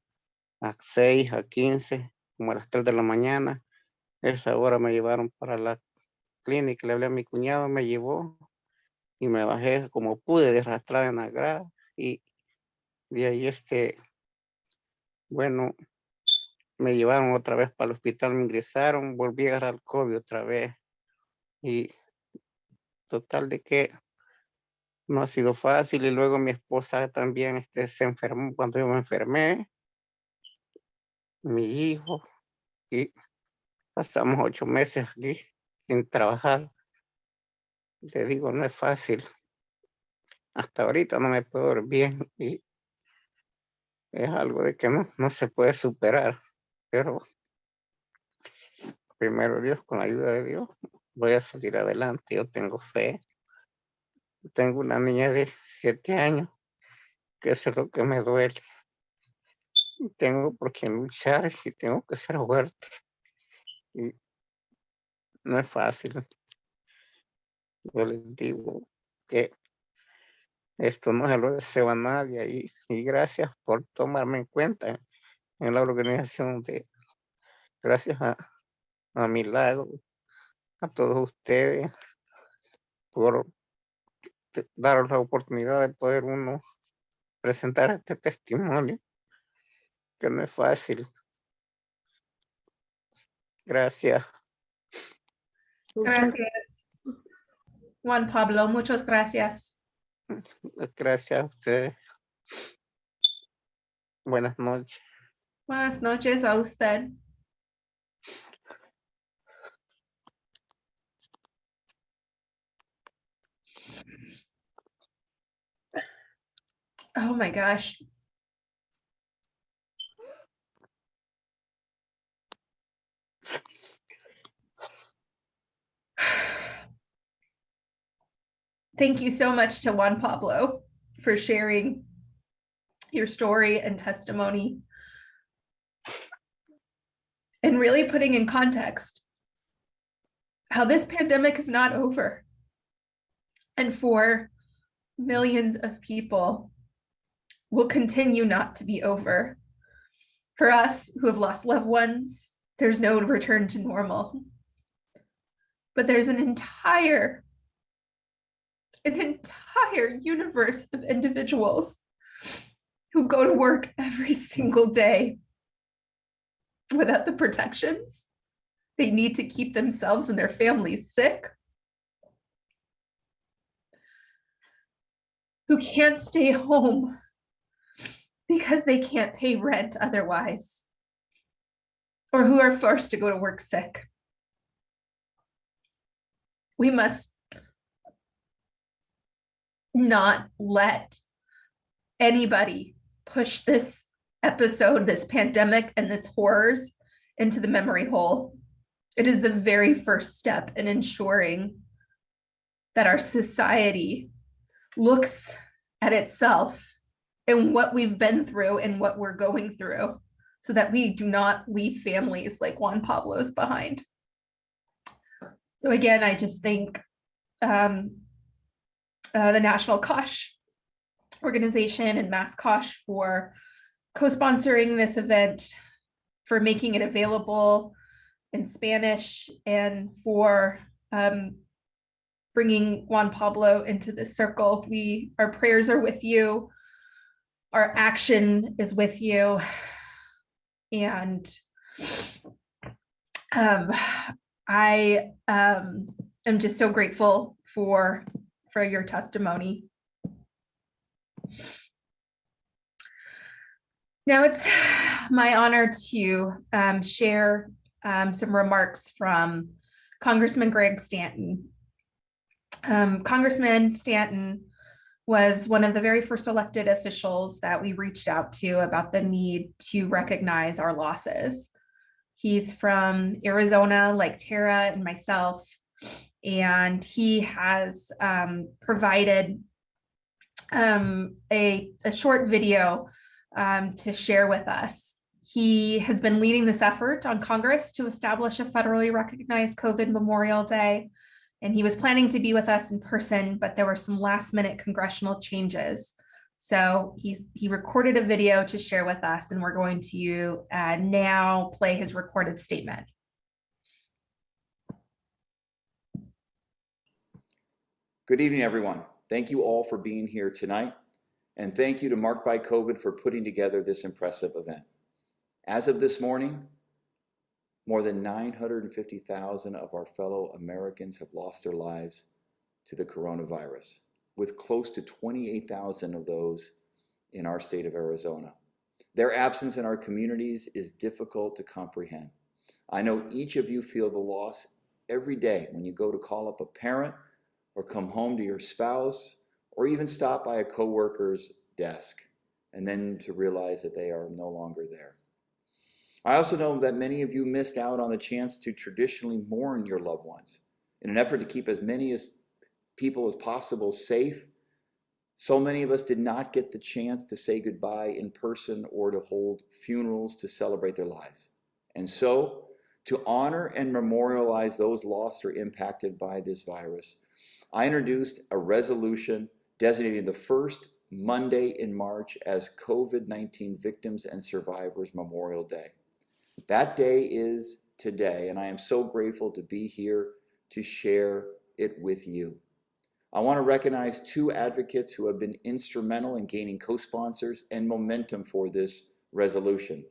a 6, a 15, como a las 3 de la mañana. Esa hora me llevaron para la clínica, le hablé a mi cuñado, me llevó y me bajé como pude de arrastrar en la grada y de ahí bueno, me llevaron otra vez para el hospital, me ingresaron, volví a agarrar el COVID otra vez y total de que no ha sido fácil y luego mi esposa también se enfermó cuando yo me enfermé, mi hijo y pasamos 8 meses aquí sin trabajar. Le digo, no es fácil. hasta ahorita no me puedo ver bien y es algo de que no se puede superar, pero primero Dios, con la ayuda de Dios, voy a salir adelante. Yo tengo fe. Tengo una niña de 7 años, que eso es lo que me duele. Tengo por qué luchar y tengo que ser fuerte. Y no es fácil. Yo les digo que esto no se lo deseo a nadie y gracias por tomarme en cuenta en la organización gracias a Milagro, a todos ustedes por daros la oportunidad de poder uno presentar este testimonio, que no es fácil. Gracias. Gracias, Juan Pablo. Muchas gracias. Gracias a ustedes. Buenas noches. Buenas noches a usted. Oh my gosh. Thank you so much to Juan Pablo for sharing your story and testimony and really putting in context how this pandemic is not over. And for millions of people will continue not to be over. For us who have lost loved ones, there's no return to normal. But there's an entire universe of individuals who go to work every single day without the protections they need to keep themselves and their families sick, who can't stay home because they can't pay rent otherwise, or who are forced to go to work sick. We must not let anybody push this episode, this pandemic and its horrors into the memory hole. It is the very first step in ensuring that our society looks at itself and what we've been through and what we're going through, so that we do not leave families like Juan Pablo's behind. So again, I just thank the National Kosh organization and Mass Kosh for co-sponsoring this event, for making it available in Spanish, and for bringing Juan Pablo into this circle. Our prayers are with you. Our action is with you. And I am just so grateful for your testimony. Now it's my honor to share some remarks from Congressman Greg Stanton. Congressman Stanton was one of the very first elected officials that we reached out to about the need to recognize our losses. He's from Arizona, like Tara and myself, and he has provided a short video to share with us. He has been leading this effort on Congress to establish a federally recognized COVID Memorial Day, and he was planning to be with us in person, but there were some last-minute congressional changes. So he recorded a video to share with us, and we're going to now play his recorded statement. Good evening, everyone. Thank you all for being here tonight, and thank you to Marked by COVID for putting together this impressive event. As of this morning, more than 950,000 of our fellow Americans have lost their lives to the coronavirus, with close to 28,000 of those in our state of Arizona. Their absence in our communities is difficult to comprehend. I know each of you feel the loss every day when you go to call up a parent or come home to your spouse or even stop by a coworker's desk, and then to realize that they are no longer there. I also know that many of you missed out on the chance to traditionally mourn your loved ones. In an effort to keep as many people as possible safe, so many of us did not get the chance to say goodbye in person or to hold funerals to celebrate their lives. And so, to honor and memorialize those lost or impacted by this virus, I introduced a resolution designating the first Monday in March as COVID-19 Victims and Survivors Memorial Day. That day is today, and I am so grateful to be here to share it with you. I want to recognize two advocates who have been instrumental in gaining co-sponsors and momentum for this resolution.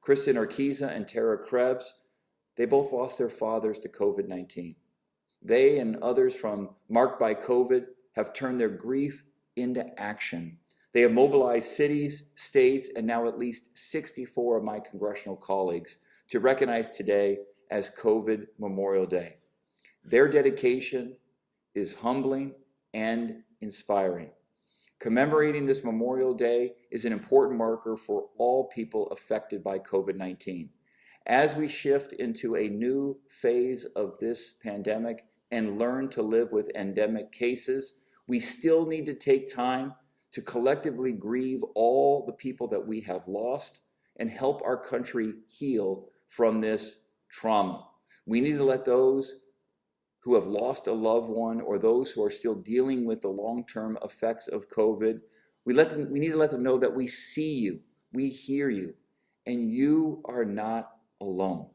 Kristen Urquiza and Tara Krebs, they both lost their fathers to COVID-19. They and others from Marked by COVID have turned their grief into action. They have mobilized cities, states, and now at least 64 of my congressional colleagues to recognize today as COVID Memorial Day. Their dedication is humbling and inspiring. Commemorating this Memorial Day is an important marker for all people affected by COVID-19. As we shift into a new phase of this pandemic and learn to live with endemic cases, we still need to take time to collectively grieve all the people that we have lost and help our country heal from this trauma. We need to let those who have lost a loved one or those who are still dealing with the long-term effects of COVID, we need to let them know that we see you, we hear you, and you are not alone.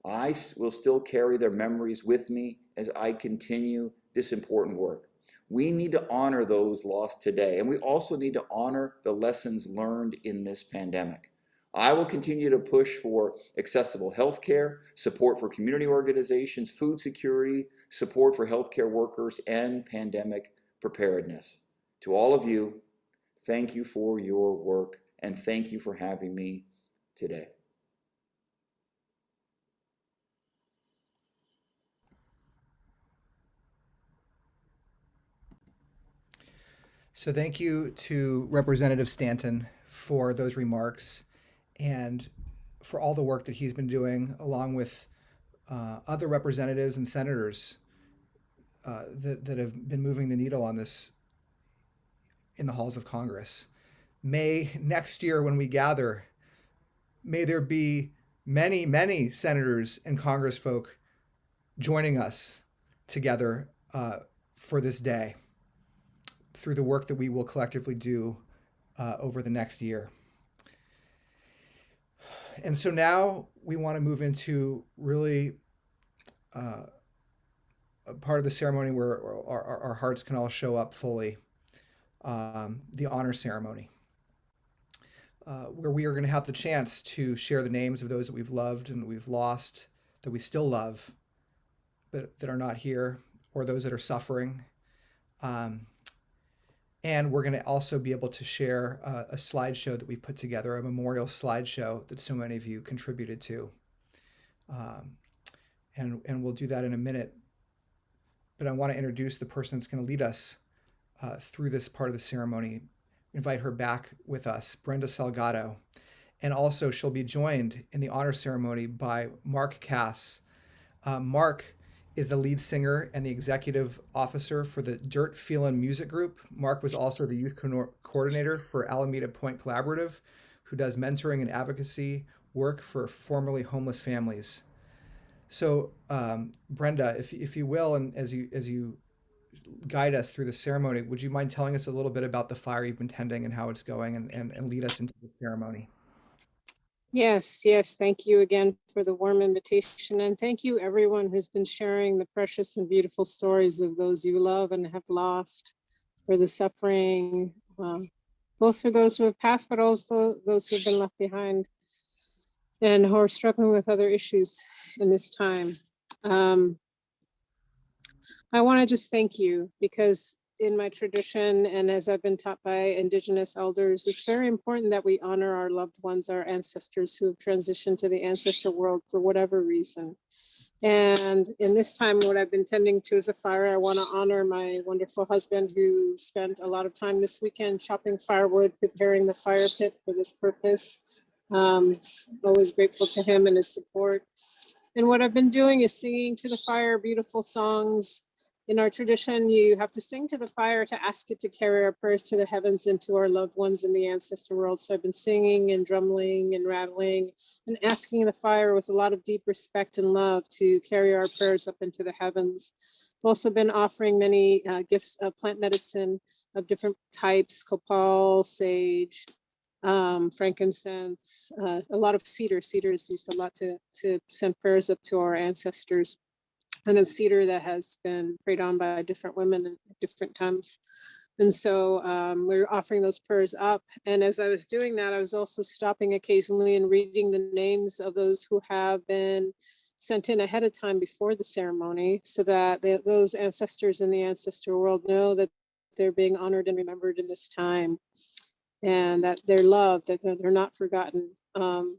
I will still carry their memories with me as I continue this important work. We need to honor those lost today, and we also need to honor the lessons learned in this pandemic. I will continue to push for accessible healthcare, support for community organizations, food security, support for healthcare workers, and pandemic preparedness. To all of you, thank you for your work, and thank you for having me today. So thank you to Representative Stanton for those remarks and for all the work that he's been doing, along with other representatives and senators that have been moving the needle on this in the halls of Congress. May next year when we gather, may there be many, many senators and congressfolk joining us together for this day through the work that we will collectively do over the next year. And so now we want to move into really a part of the ceremony where our hearts can all show up fully, the honor ceremony, where we are going to have the chance to share the names of those that we've loved and we've lost, that we still love, but that are not here, or those that are suffering. And we're going to also be able to share a slideshow that we've put together, a memorial slideshow that so many of you contributed to. And we'll do that in a minute. But I want to introduce the person that's going to lead us through this part of the ceremony. Invite her back with us, Brenda Salgado. And also she'll be joined in the honor ceremony by Mark Cass. Mark is the lead singer and the executive officer for the Dirt Feelin' Music Group. Mark was also the youth coordinator for Alameda Point Collaborative, who does mentoring and advocacy work for formerly homeless families. So, Brenda, if you will, and as you guide us through the ceremony, would you mind telling us a little bit about the fire you've been tending and how it's going, and lead us into the ceremony? Yes, thank you again for the warm invitation, and thank you everyone who's been sharing the precious and beautiful stories of those you love and have lost, for the suffering, both for those who have passed, but also those who have been left behind and who are struggling with other issues in this time. I want to just thank you, because in my tradition, and as I've been taught by Indigenous elders, it's very important that we honor our loved ones, our ancestors who have transitioned to the ancestor world for whatever reason. And in this time, what I've been tending to is a fire. I want to honor my wonderful husband who spent a lot of time this weekend chopping firewood, preparing the fire pit for this purpose. Always grateful to him and his support. And what I've been doing is singing to the fire beautiful songs. In our tradition, you have to sing to the fire to ask it to carry our prayers to the heavens and to our loved ones in the ancestor world. So I've been singing and drumming and rattling and asking the fire with a lot of deep respect and love to carry our prayers up into the heavens. I've also been offering many gifts of plant medicine of different types, copal, sage, frankincense, a lot of cedar. Cedar is used a lot to send prayers up to our ancestors. And then cedar that has been prayed on by different women at different times. And so we're offering those prayers up. And as I was doing that, I was also stopping occasionally and reading the names of those who have been sent in ahead of time before the ceremony, so that those ancestors in the ancestor world know that they're being honored and remembered in this time, and that they're loved, that they're not forgotten. And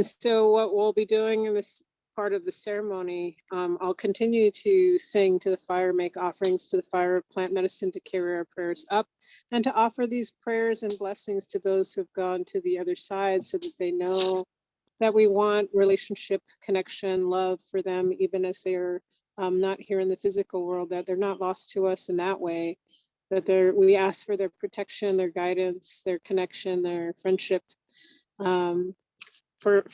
so what we'll be doing in this part of the ceremony, I'll continue to sing to the fire, make offerings to the fire of plant medicine to carry our prayers up, and to offer these prayers and blessings to those who have gone to the other side, so that they know that we want relationship, connection, love for them, even as they're not here in the physical world, that they're not lost to us in that way, that we ask for their protection, their guidance, their connection, their friendship, for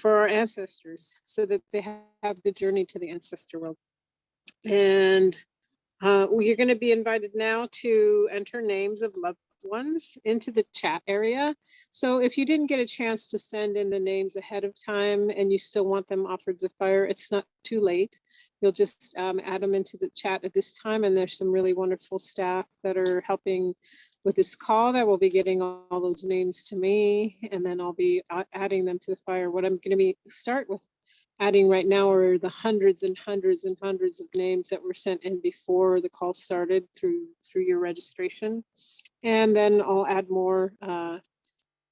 our ancestors, so that they have the journey to the ancestor world. And you're going to be invited now to enter names of loved ones into the chat area. So if you didn't get a chance to send in the names ahead of time and you still want them offered to the fire, it's not too late. You'll just add them into the chat at this time. And there's some really wonderful staff that are helping with this call that will be getting all those names to me. And then I'll be adding them to the fire. What I'm going to start with adding right now are the hundreds and hundreds and hundreds of names that were sent in before the call started through your registration. And then I'll add more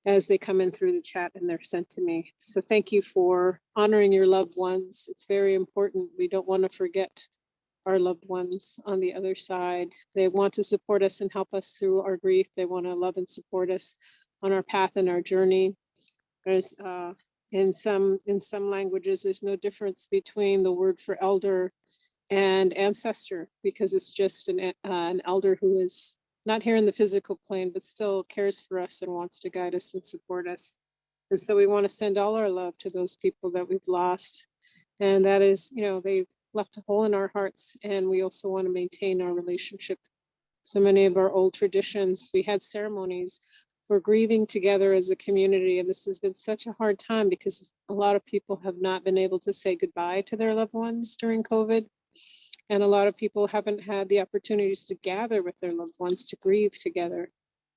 as they come in through the chat and they're sent to me. So thank you for honoring your loved ones. It's very important. We don't want to forget our loved ones on the other side. They want to support us and help us through our grief. They want to love and support us on our path and our journey. There's in some languages, there's no difference between the word for elder and ancestor, because it's just an elder who is not here in the physical plane, but still cares for us and wants to guide us and support us. And so we want to send all our love to those people that we've lost. And that is, they've left a hole in our hearts, and we also want to maintain our relationship. So many of our old traditions, we had ceremonies for grieving together as a community. And this has been such a hard time because a lot of people have not been able to say goodbye to their loved ones during COVID. And a lot of people haven't had the opportunities to gather with their loved ones to grieve together.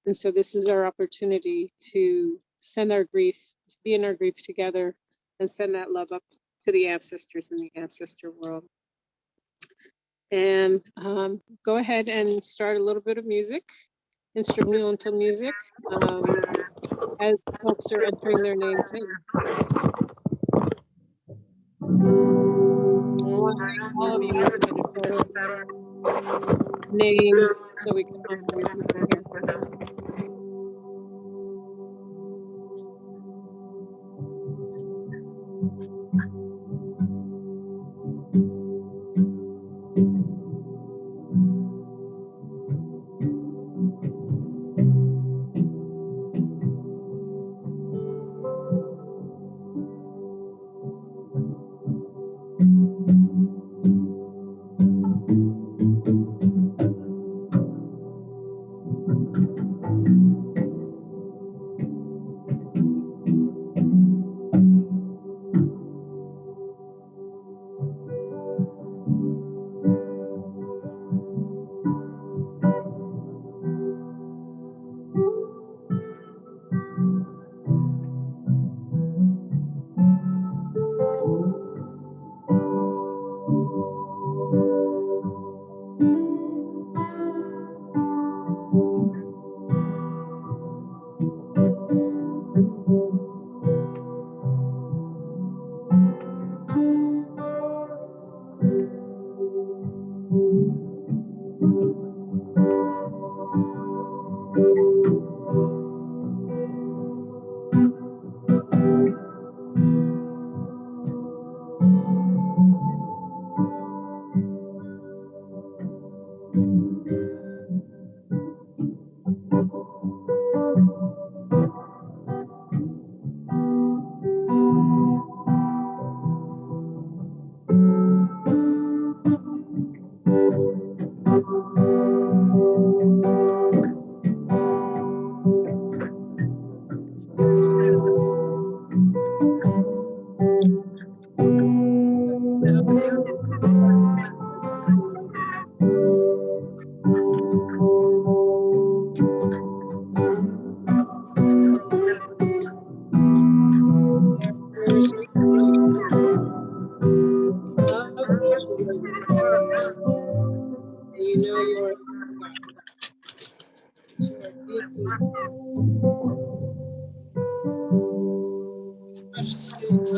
And so this is our opportunity to send our grief, be in our grief together, and send that love up to the ancestors in the ancestor world. And go ahead and start a little bit of music, instrumental music, as folks are entering their names in. I want to thank all of you who submitted photos, names, so we can honor your people here. Precious feelings.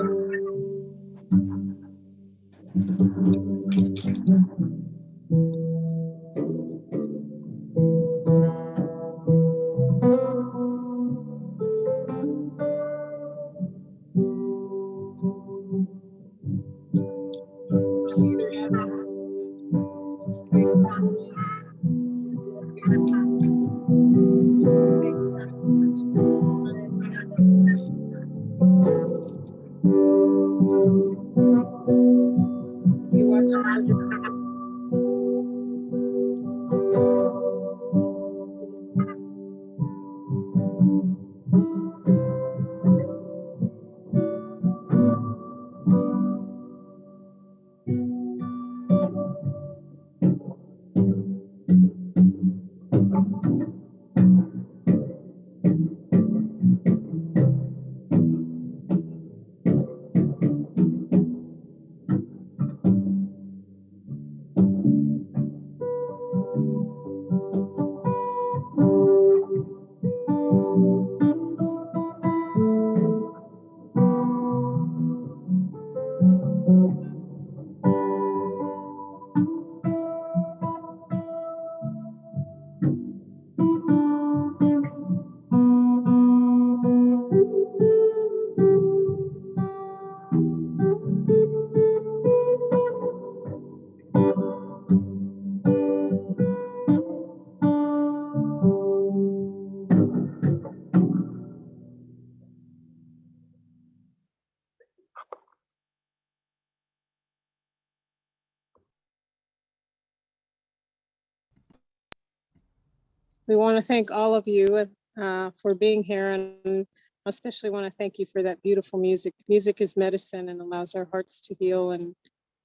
We want to thank all of you for being here, and especially want to thank you for that beautiful music. Music is medicine and allows our hearts to heal and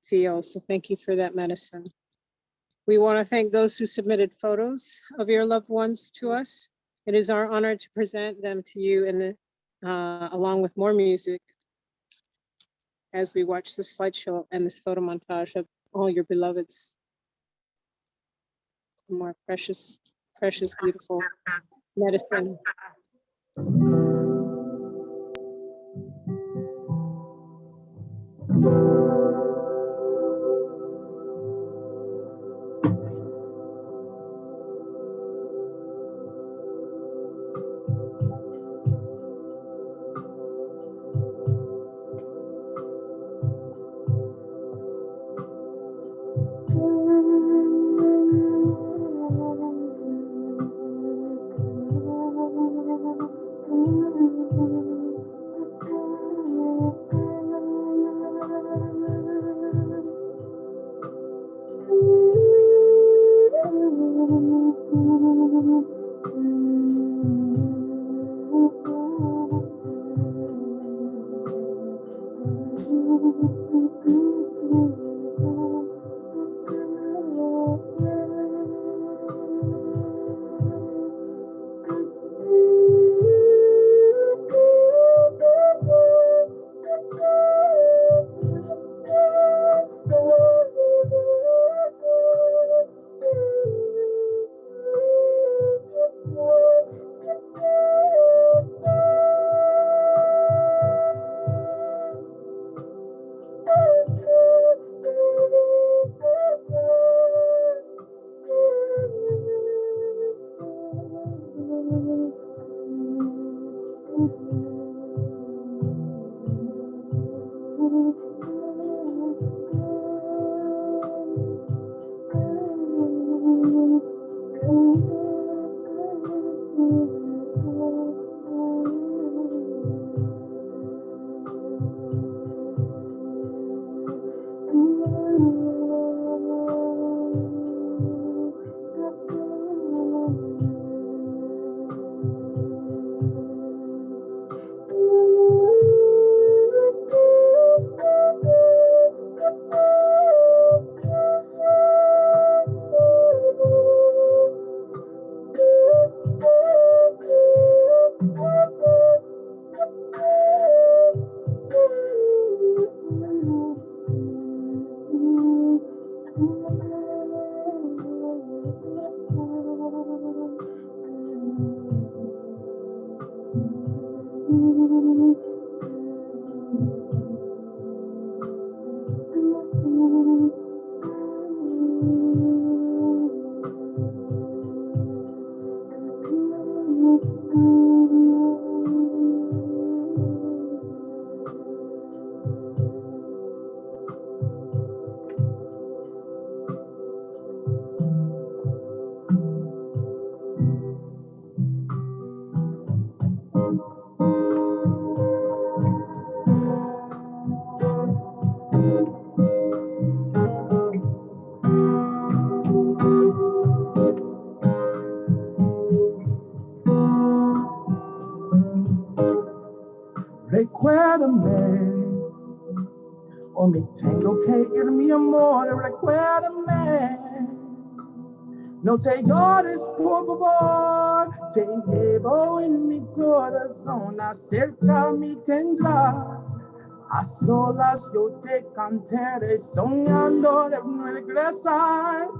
feel. So thank you for that medicine. We want to thank those who submitted photos of your loved ones to us. It is our honor to present them to you along with more music as we watch this slideshow and this photo montage of all your beloveds. More precious, precious, beautiful medicine. Recuérdame, o mi tengo que ir, mi amor, recuérdame. No te llores, por favor, te llevo en mi corazón, acerca me tendrás. A solas yo te cantaré, soñando de regresar.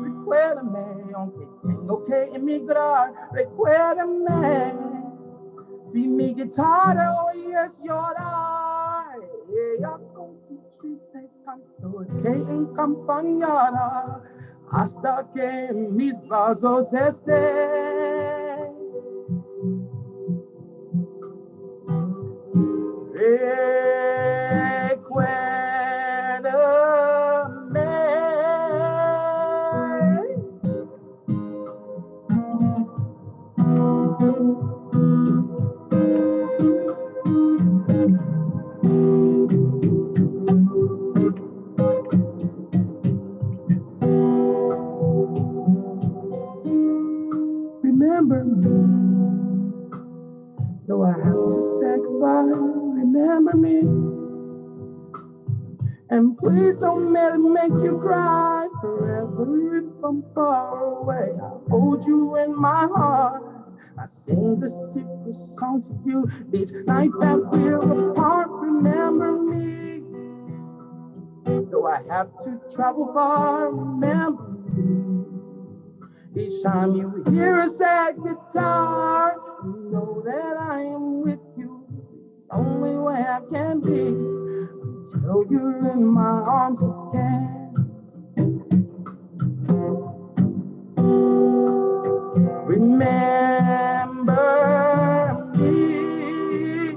Recuérdame, aunque tengo que emigrar, recuérdame. Si mi guitarra hoy es llorar, ella con su triste canto te acompañará hasta que en mis brazos esté. Recuérdame. Remember me, though I have to say goodbye. Remember me, and please don't let it make you cry forever if I'm far away. I hold you in my heart. I sing the secret song to you each night that we're apart. Remember me, though I have to travel far. Remember me, each time you hear a sad guitar, you know that I am with you the only way I can be until you're in my arms again. Remember me.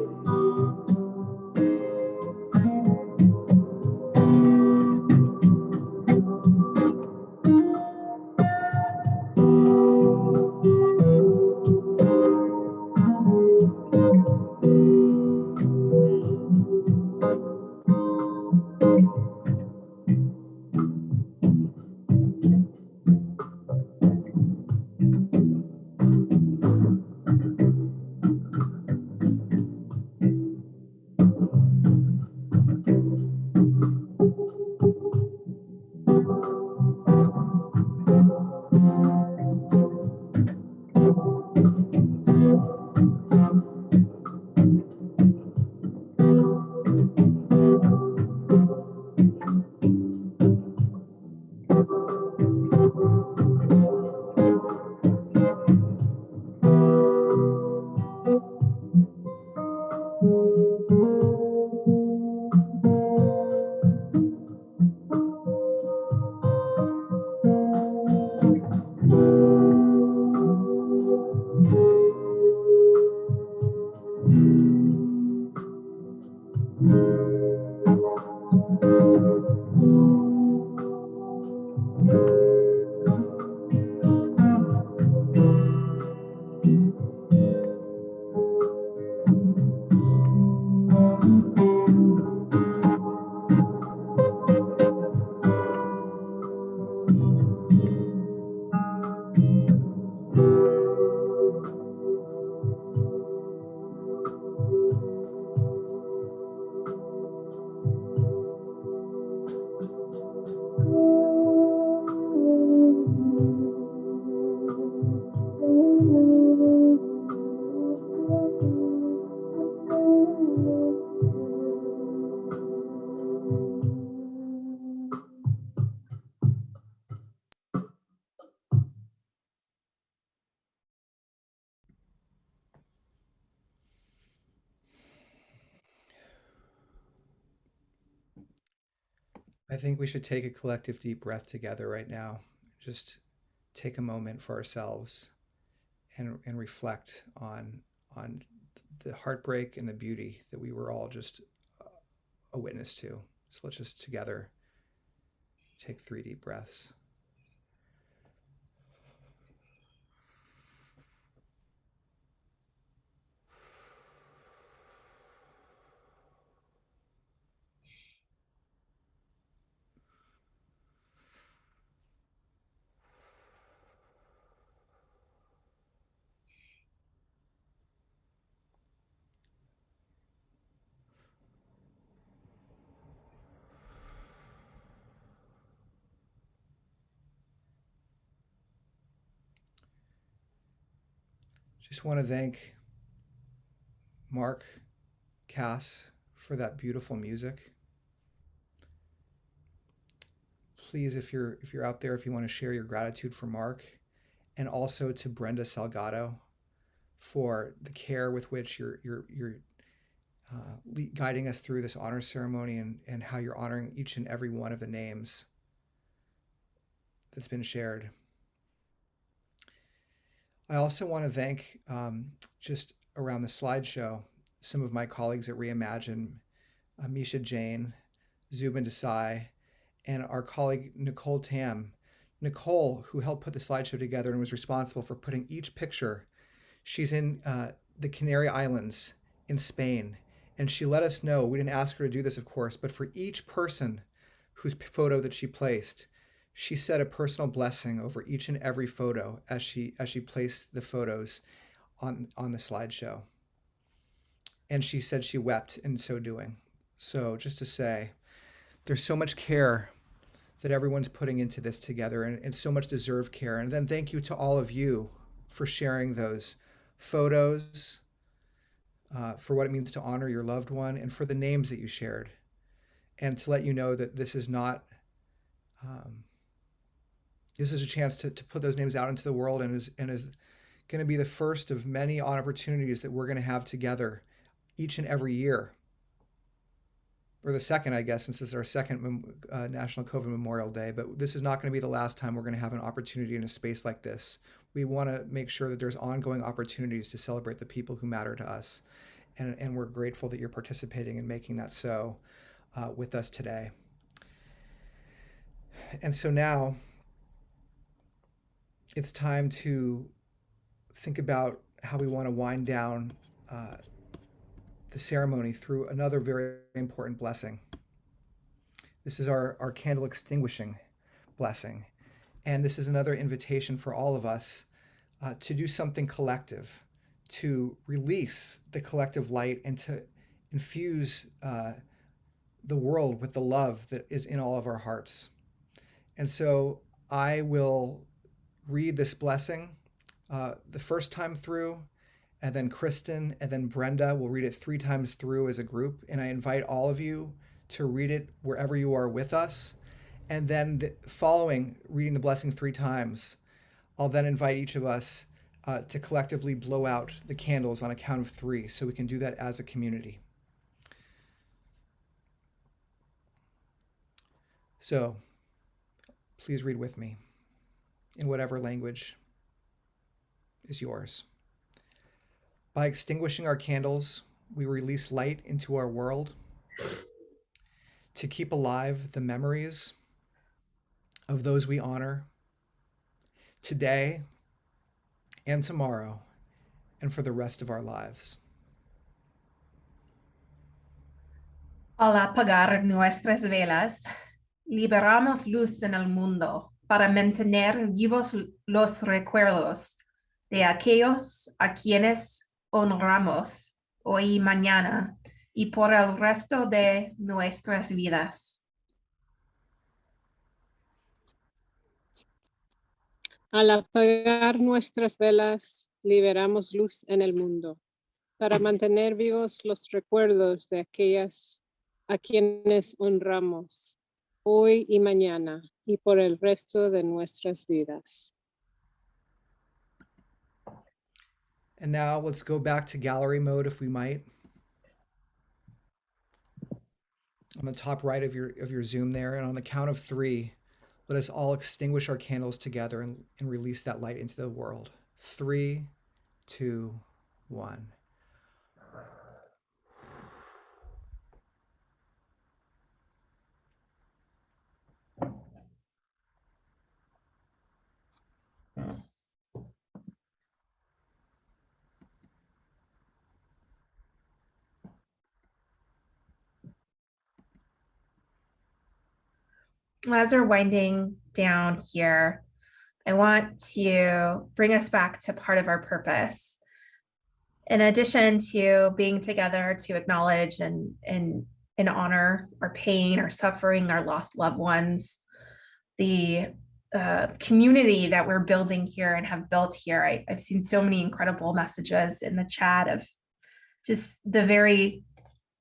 I think we should take a collective deep breath together right now. Just take a moment for ourselves and reflect on the heartbreak and the beauty that we were all just a witness to. So let's just together take 3 deep breaths. Just want to thank Mark, Cass, for that beautiful music. Please, if you're out there, if you want to share your gratitude for Mark, and also to Brenda Salgado for the care with which you're guiding us through this honor ceremony, and how you're honoring each and every one of the names that's been shared. I also want to thank, just around the slideshow, some of my colleagues at Reimagine, Misha Jain, Zubin Desai, and our colleague Nicole Tam. Nicole, who helped put the slideshow together and was responsible for putting each picture. She's in the Canary Islands in Spain, and she let us know, we didn't ask her to do this, of course, but for each person whose photo that she placed, she said a personal blessing over each and every photo as she placed the photos on the slideshow. And she said she wept in so doing. So just to say, there's so much care that everyone's putting into this together, and so much deserved care. And then thank you to all of you for sharing those photos, for what it means to honor your loved one, and for the names that you shared. And to let you know that this is not, this is a chance to put those names out into the world, and is going to be the first of many opportunities that we're going to have together each and every year. Or the second, I guess, since this is our second National COVID Memorial Day. But this is not going to be the last time we're going to have an opportunity in a space like this. We want to make sure that there's ongoing opportunities to celebrate the people who matter to us. And we're grateful that you're participating in making that so with us today. And so now it's time to think about how we want to wind down the ceremony through another very important blessing. This is our candle extinguishing blessing. And this is another invitation for all of us to do something collective, to release the collective light, and to infuse the world with the love that is in all of our hearts. And so I will read this blessing the first time through, and then Kristen, and then Brenda will read it 3 times through as a group. And I invite all of you to read it wherever you are with us. And then following reading the blessing 3 times, I'll then invite each of us to collectively blow out the candles on a count of 3, so we can do that as a community. So please read with me in whatever language is yours. By extinguishing our candles, we release light into our world to keep alive the memories of those we honor today and tomorrow and for the rest of our lives. Al apagar nuestras velas, liberamos luz en el mundo para mantener vivos los recuerdos de aquellos a quienes honramos hoy y mañana y por el resto de nuestras vidas. Al apagar nuestras velas, liberamos luz en el mundo para mantener vivos los recuerdos de aquellas a quienes honramos hoy y mañana y por el resto de nuestras vidas. And now let's go back to gallery mode, if we might. on the top right of your Zoom there. And on the count of 3, let us all extinguish our candles together and release that light into the world. 3, 2, 1. As we're winding down here, I want to bring us back to part of our purpose. In addition to being together to acknowledge and honor our pain, our suffering, our lost loved ones, the community that we're building here and have built here. I've seen so many incredible messages in the chat of just the very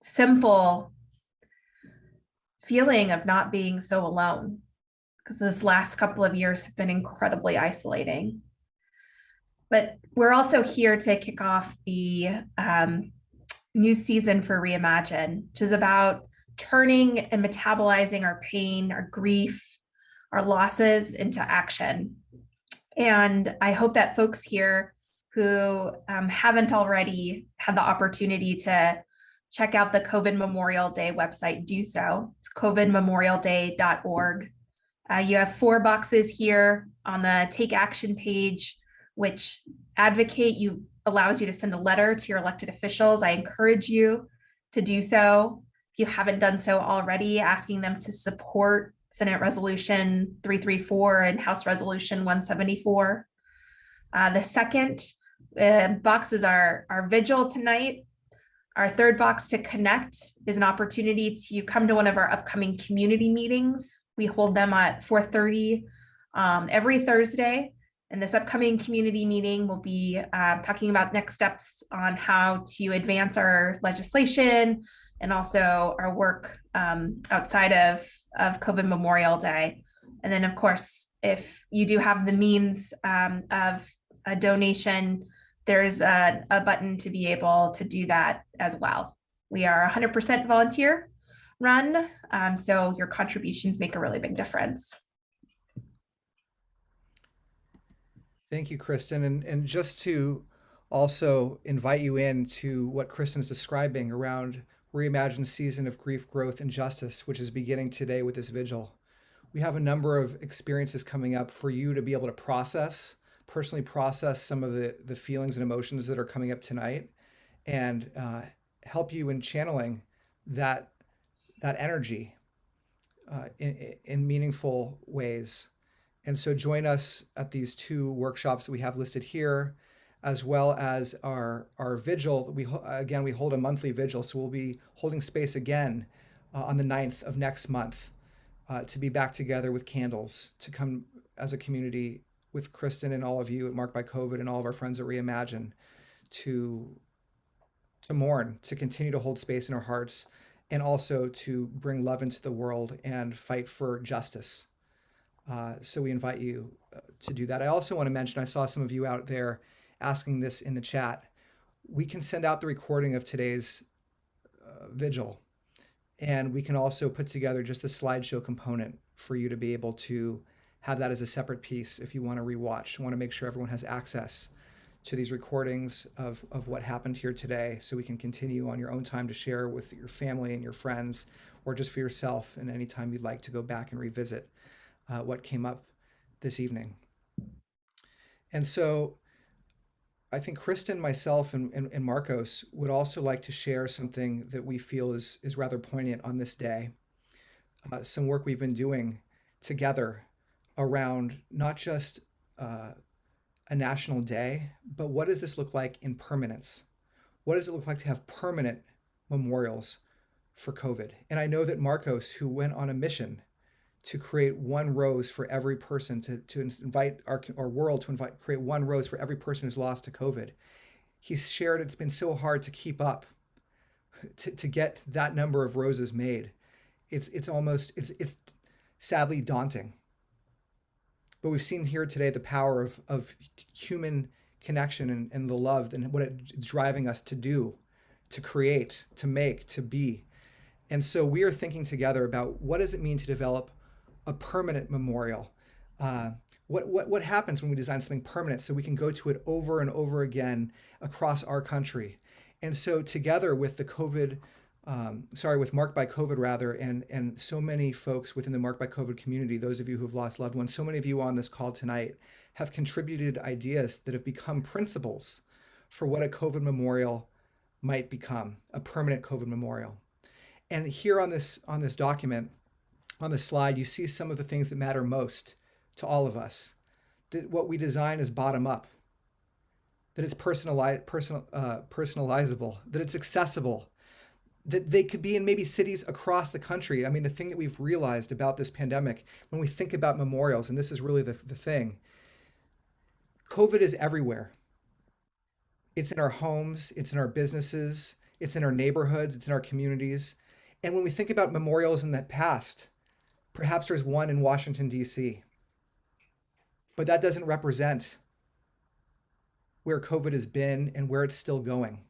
simple feeling of not being so alone, because this last couple of years have been incredibly isolating. But we're also here to kick off the new season for Reimagine, which is about turning and metabolizing our pain, our grief, our losses into action. And I hope that folks here who haven't already had the opportunity to check out the COVID Memorial Day website do so. It's covidmemorialday.org. You have 4 boxes here on the Take Action page, which allows you to send a letter to your elected officials. I encourage you to do so. If you haven't done so already, asking them to support Senate Resolution 334 and House Resolution 174. The second box is our vigil tonight. Our third box to connect is an opportunity to come to one of our upcoming community meetings. We hold them at 4:30 every Thursday. And this upcoming community meeting will be talking about next steps on how to advance our legislation and also our work outside of COVID Memorial Day. And then, of course, if you do have the means of a donation, there's a button to be able to do that as well. We are 100% volunteer run, so your contributions make a really big difference. Thank you, Kristen. And just to also invite you into what Kristen's describing around Reimagine's season of grief, growth, and justice, which is beginning today with this vigil. We have a number of experiences coming up for you to be able to personally process some of the feelings and emotions that are coming up tonight, and help you in channeling that energy in meaningful ways. And so join us at these 2 workshops that we have listed here, as well as our vigil. We hold a monthly vigil, so we'll be holding space again on the 9th of next month to be back together with candles, to come as a community with Kristen and all of you at Marked by COVID and all of our friends at Reimagine to mourn, to continue to hold space in our hearts, and also to bring love into the world and fight for justice. So we invite you to do that. I also want to mention, I saw some of you out there asking this in the chat. We can send out the recording of today's vigil, and we can also put together just the slideshow component for you to be able to have that as a separate piece if you want to rewatch. I want to make sure everyone has access to these recordings of what happened here today, so we can continue on your own time to share with your family and your friends, or just for yourself, and any time you'd like to go back and revisit what came up this evening. And so I think Kristen, myself, and Marcos would also like to share something that we feel is rather poignant on this day. Some work we've been doing together around not just a national day, but what does this look like in permanence? What does it look like to have permanent memorials for COVID? And I know that Marcos, who went on a mission to create 1 rose for every person, to invite our world to create 1 rose for every person who's lost to COVID. He's shared it's been so hard to keep up, to get that number of roses made. It's sadly daunting. But we've seen here today the power of human connection and the love and what it's driving us to do, to create, to make, to be. And so we are thinking together about what does it mean to develop a permanent memorial? What happens when we design something permanent so we can go to it over and over again across our country? And so together with the with Marked by COVID rather, and so many folks within the Marked by COVID community, those of you who have lost loved ones, so many of you on this call tonight have contributed ideas that have become principles for what a COVID memorial might become, a permanent COVID memorial. And here on this document, on the slide, you see some of the things that matter most to all of us. That what we design is bottom up, that it's personalizable, that it's accessible, that they could be in maybe cities across the country. I mean, the thing that we've realized about this pandemic, when we think about memorials, and this is really the thing, COVID is everywhere. It's in our homes, it's in our businesses, it's in our neighborhoods, it's in our communities. And when we think about memorials in the past, perhaps there's one in Washington, D.C., but that doesn't represent where COVID has been and where it's still going.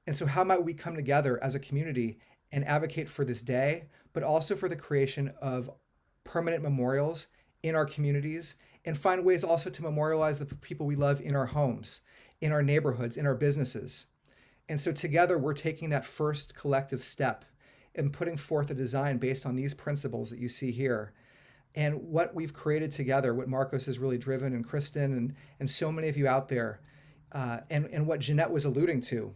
And so how might we come together as a community and advocate for this day, but also for the creation of permanent memorials in our communities, and find ways also to memorialize the people we love in our homes, in our neighborhoods, in our businesses. And so together we're taking that first collective step and putting forth a design based on these principles that you see here. And what we've created together, what Marcos has really driven, and Kristen, and so many of you out there, and what Jeanette was alluding to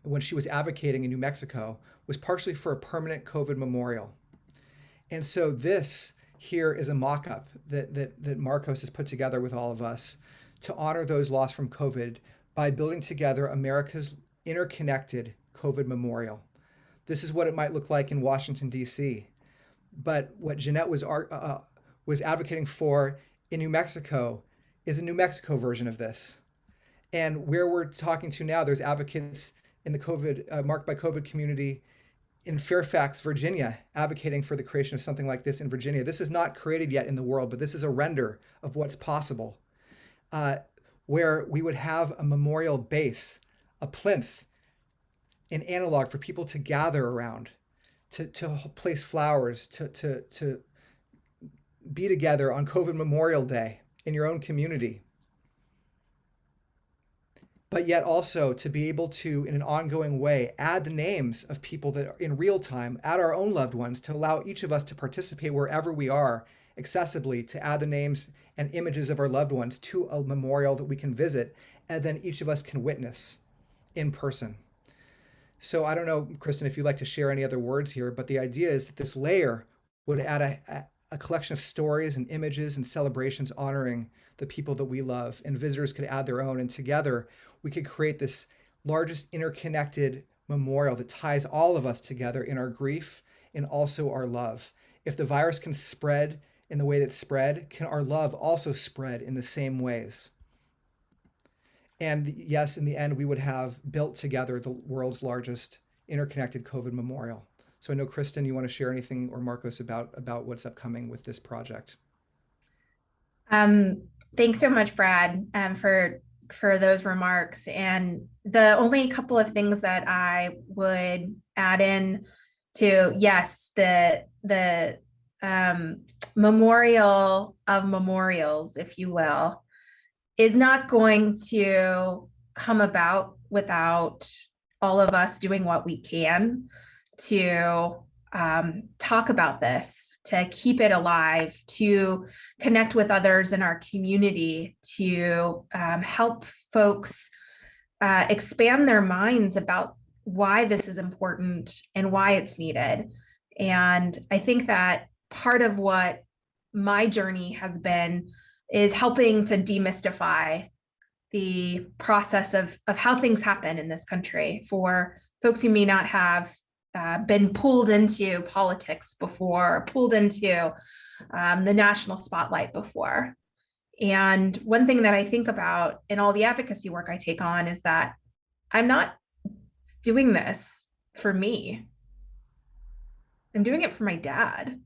when she was advocating in New Mexico, was partially for a permanent COVID memorial. And so this here is a mock-up that Marcos has put together with all of us to honor those lost from COVID by building together America's interconnected COVID memorial. This is what it might look like in Washington, D.C. But what Jeanette was advocating for in New Mexico is a New Mexico version of this. And where we're talking to now, there's advocates in the COVID Marked by COVID community in Fairfax, Virginia, advocating for the creation of something like this in Virginia. This is not created yet in the world, but this is a render of what's possible, where we would have a memorial base, a plinth, an analog for people to gather around, to place flowers, to be together on COVID Memorial Day in your own community. But yet also to be able to, in an ongoing way, add the names of people that are in real time, add our own loved ones, to allow each of us to participate wherever we are accessibly, to add the names and images of our loved ones to a memorial that we can visit, and then each of us can witness in person. So I don't know, Kristen, if you'd like to share any other words here, but the idea is that this layer would add a collection of stories and images and celebrations honoring the people that we love, and visitors could add their own, and together we could create this largest interconnected memorial that ties all of us together in our grief and also our love. If the virus can spread in the way that spread, can our love also spread in the same ways? And yes, in the end, we would have built together the world's largest interconnected COVID memorial. So I know, Kristen, you want to share anything, or Marcos, about what's upcoming with this project? Thanks so much, Brad, for those remarks. And the only couple of things that I would add in to, yes, the memorial of memorials, if you will, is not going to come about without all of us doing what we can to talk about this, to keep it alive, to connect with others in our community, to help folks expand their minds about why this is important and why it's needed. And I think that part of what my journey has been is helping to demystify the process of how things happen in this country for folks who may not have been pulled into politics before, pulled into the national spotlight before. And one thing that I think about in all the advocacy work I take on is that I'm not doing this for me. I'm doing it for my dad.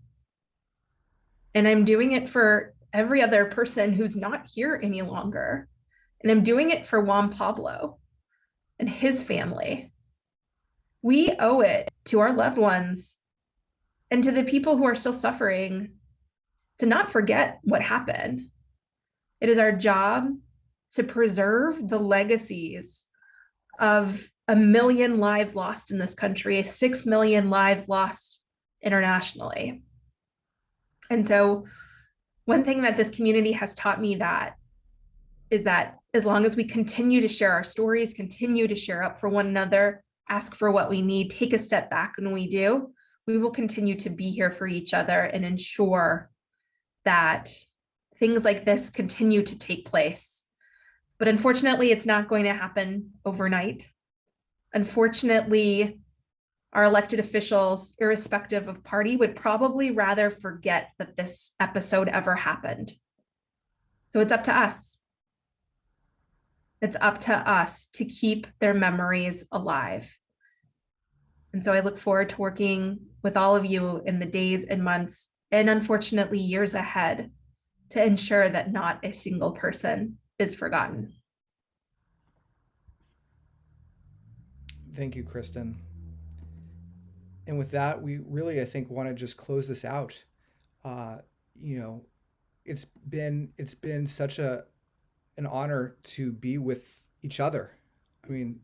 And I'm doing it for every other person who's not here any longer. And I'm doing it for Juan Pablo and his family. We owe it to our loved ones and to the people who are still suffering to not forget what happened. It is our job to preserve the legacies of 1 million lives lost in this country, 6 million lives lost internationally. And so one thing that this community has taught me that is that as long as we continue to share our stories, continue to share up for one another, ask for what we need, take a step back when we do, we will continue to be here for each other and ensure that things like this continue to take place. But unfortunately, it's not going to happen overnight. Unfortunately, our elected officials, irrespective of party, would probably rather forget that this episode ever happened. So it's up to us. It's up to us to keep their memories alive. And so I look forward to working with all of you in the days and months, and unfortunately years ahead, to ensure that not a single person is forgotten. Thank you, Kristen. And with that, we really, I think, want to just close this out. You know, it's been such an honor to be with each other. I mean,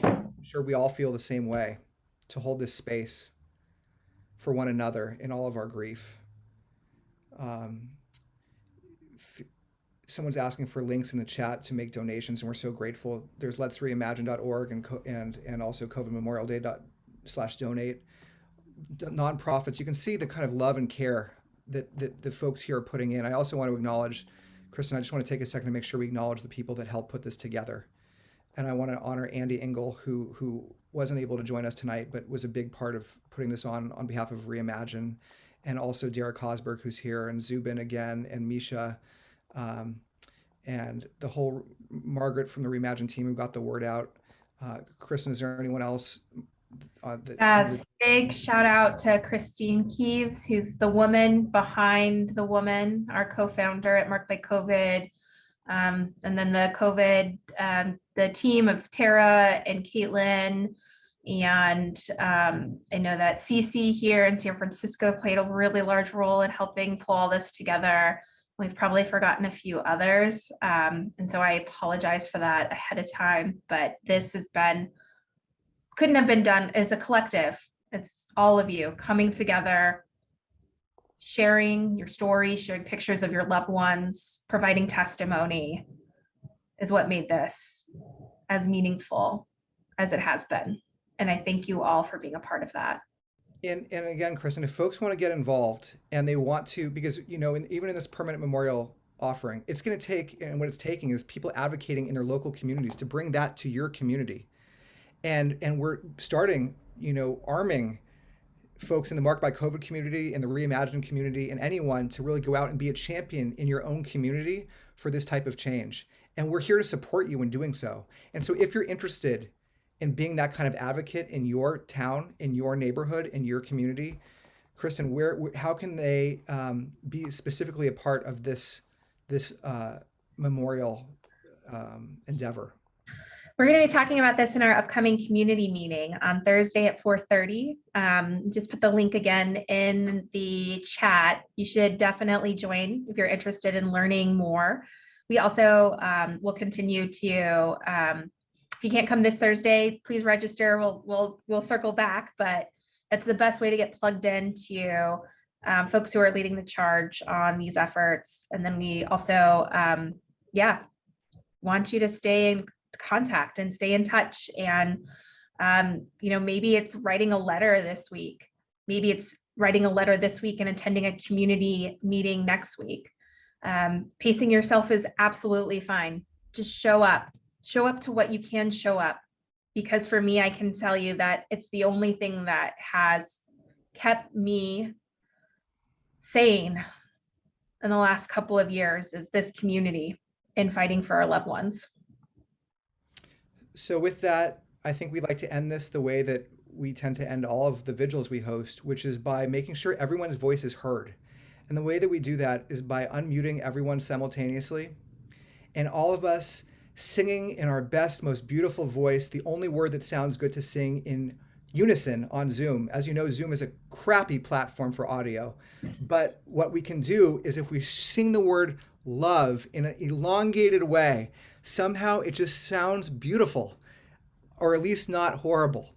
I'm sure we all feel the same way, to hold this space for one another in all of our grief. Someone's asking for links in the chat to make donations, and we're so grateful. There's letsreimagine.org and also covidmemorialday./donate. Nonprofits, you can see the kind of love and care that the folks here are putting in. I also want to acknowledge, Kristen, I just want to take a second to make sure we acknowledge the people that helped put this together. And I want to honor Andy Engel, who wasn't able to join us tonight, but was a big part of putting this on behalf of Reimagine, and also Derek Hosberg, who's here, and Zubin again, and Misha, and the whole Margaret from the Reimagine team who got the word out. Kristen, is there anyone else? Yes, big shout out to Christine Keeves, who's the woman behind the woman, our co-founder at Marked by COVID. And then the COVID, the team of Tara and Caitlin, and I know that Cece here in San Francisco played a really large role in helping pull all this together. We've probably forgotten a few others, and so I apologize for that ahead of time, but this couldn't have been done as a collective. It's all of you coming together, sharing your story, sharing pictures of your loved ones, providing testimony is what made this as meaningful as it has been. And I thank you all for being a part of that. And again, Kristen, if folks want to get involved and they want to, because, you know, even in this permanent memorial offering, it's going to take, and what it's taking is people advocating in their local communities to bring that to your community. And we're starting, you know, arming folks in the Marked by COVID community and the Reimagine community and anyone to really go out and be a champion in your own community for this type of change. And we're here to support you in doing so. And so if you're interested in being that kind of advocate in your town, in your neighborhood, in your community, Kristen, how can they be specifically a part of this memorial endeavor? We're going to be talking about this in our upcoming community meeting on Thursday at 4:30. Just put the link again in the chat. You should definitely join if you're interested in learning more. We also will continue to, if you can't come this Thursday, please register. We'll circle back, but that's the best way to get plugged into folks who are leading the charge on these efforts. And then we also, want you to stay in contact and stay in touch. And, you know, maybe it's writing a letter this week. Maybe it's writing a letter this week and attending a community meeting next week. Pacing yourself is absolutely fine. Just show up to what you can show up. Because for me, I can tell you that it's the only thing that has kept me sane in the last couple of years is this community and fighting for our loved ones. So with that, I think we'd like to end this the way that we tend to end all of the vigils we host, which is by making sure everyone's voice is heard. And the way that we do that is by unmuting everyone simultaneously, and all of us singing in our best, most beautiful voice, the only word that sounds good to sing in unison on Zoom. As you know, Zoom is a crappy platform for audio. But what we can do is if we sing the word love in an elongated way, somehow it just sounds beautiful, or at least not horrible.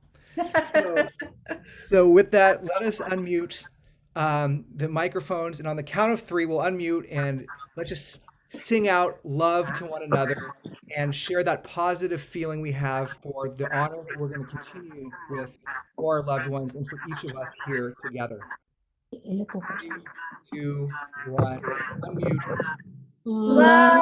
So with that, let us unmute the microphones, and on the count of 3, we'll unmute and let's just sing out love to one another and share that positive feeling we have for the honor that we're going to continue with for our loved ones and for each of us here together. 3, 2, 1, unmute. Love.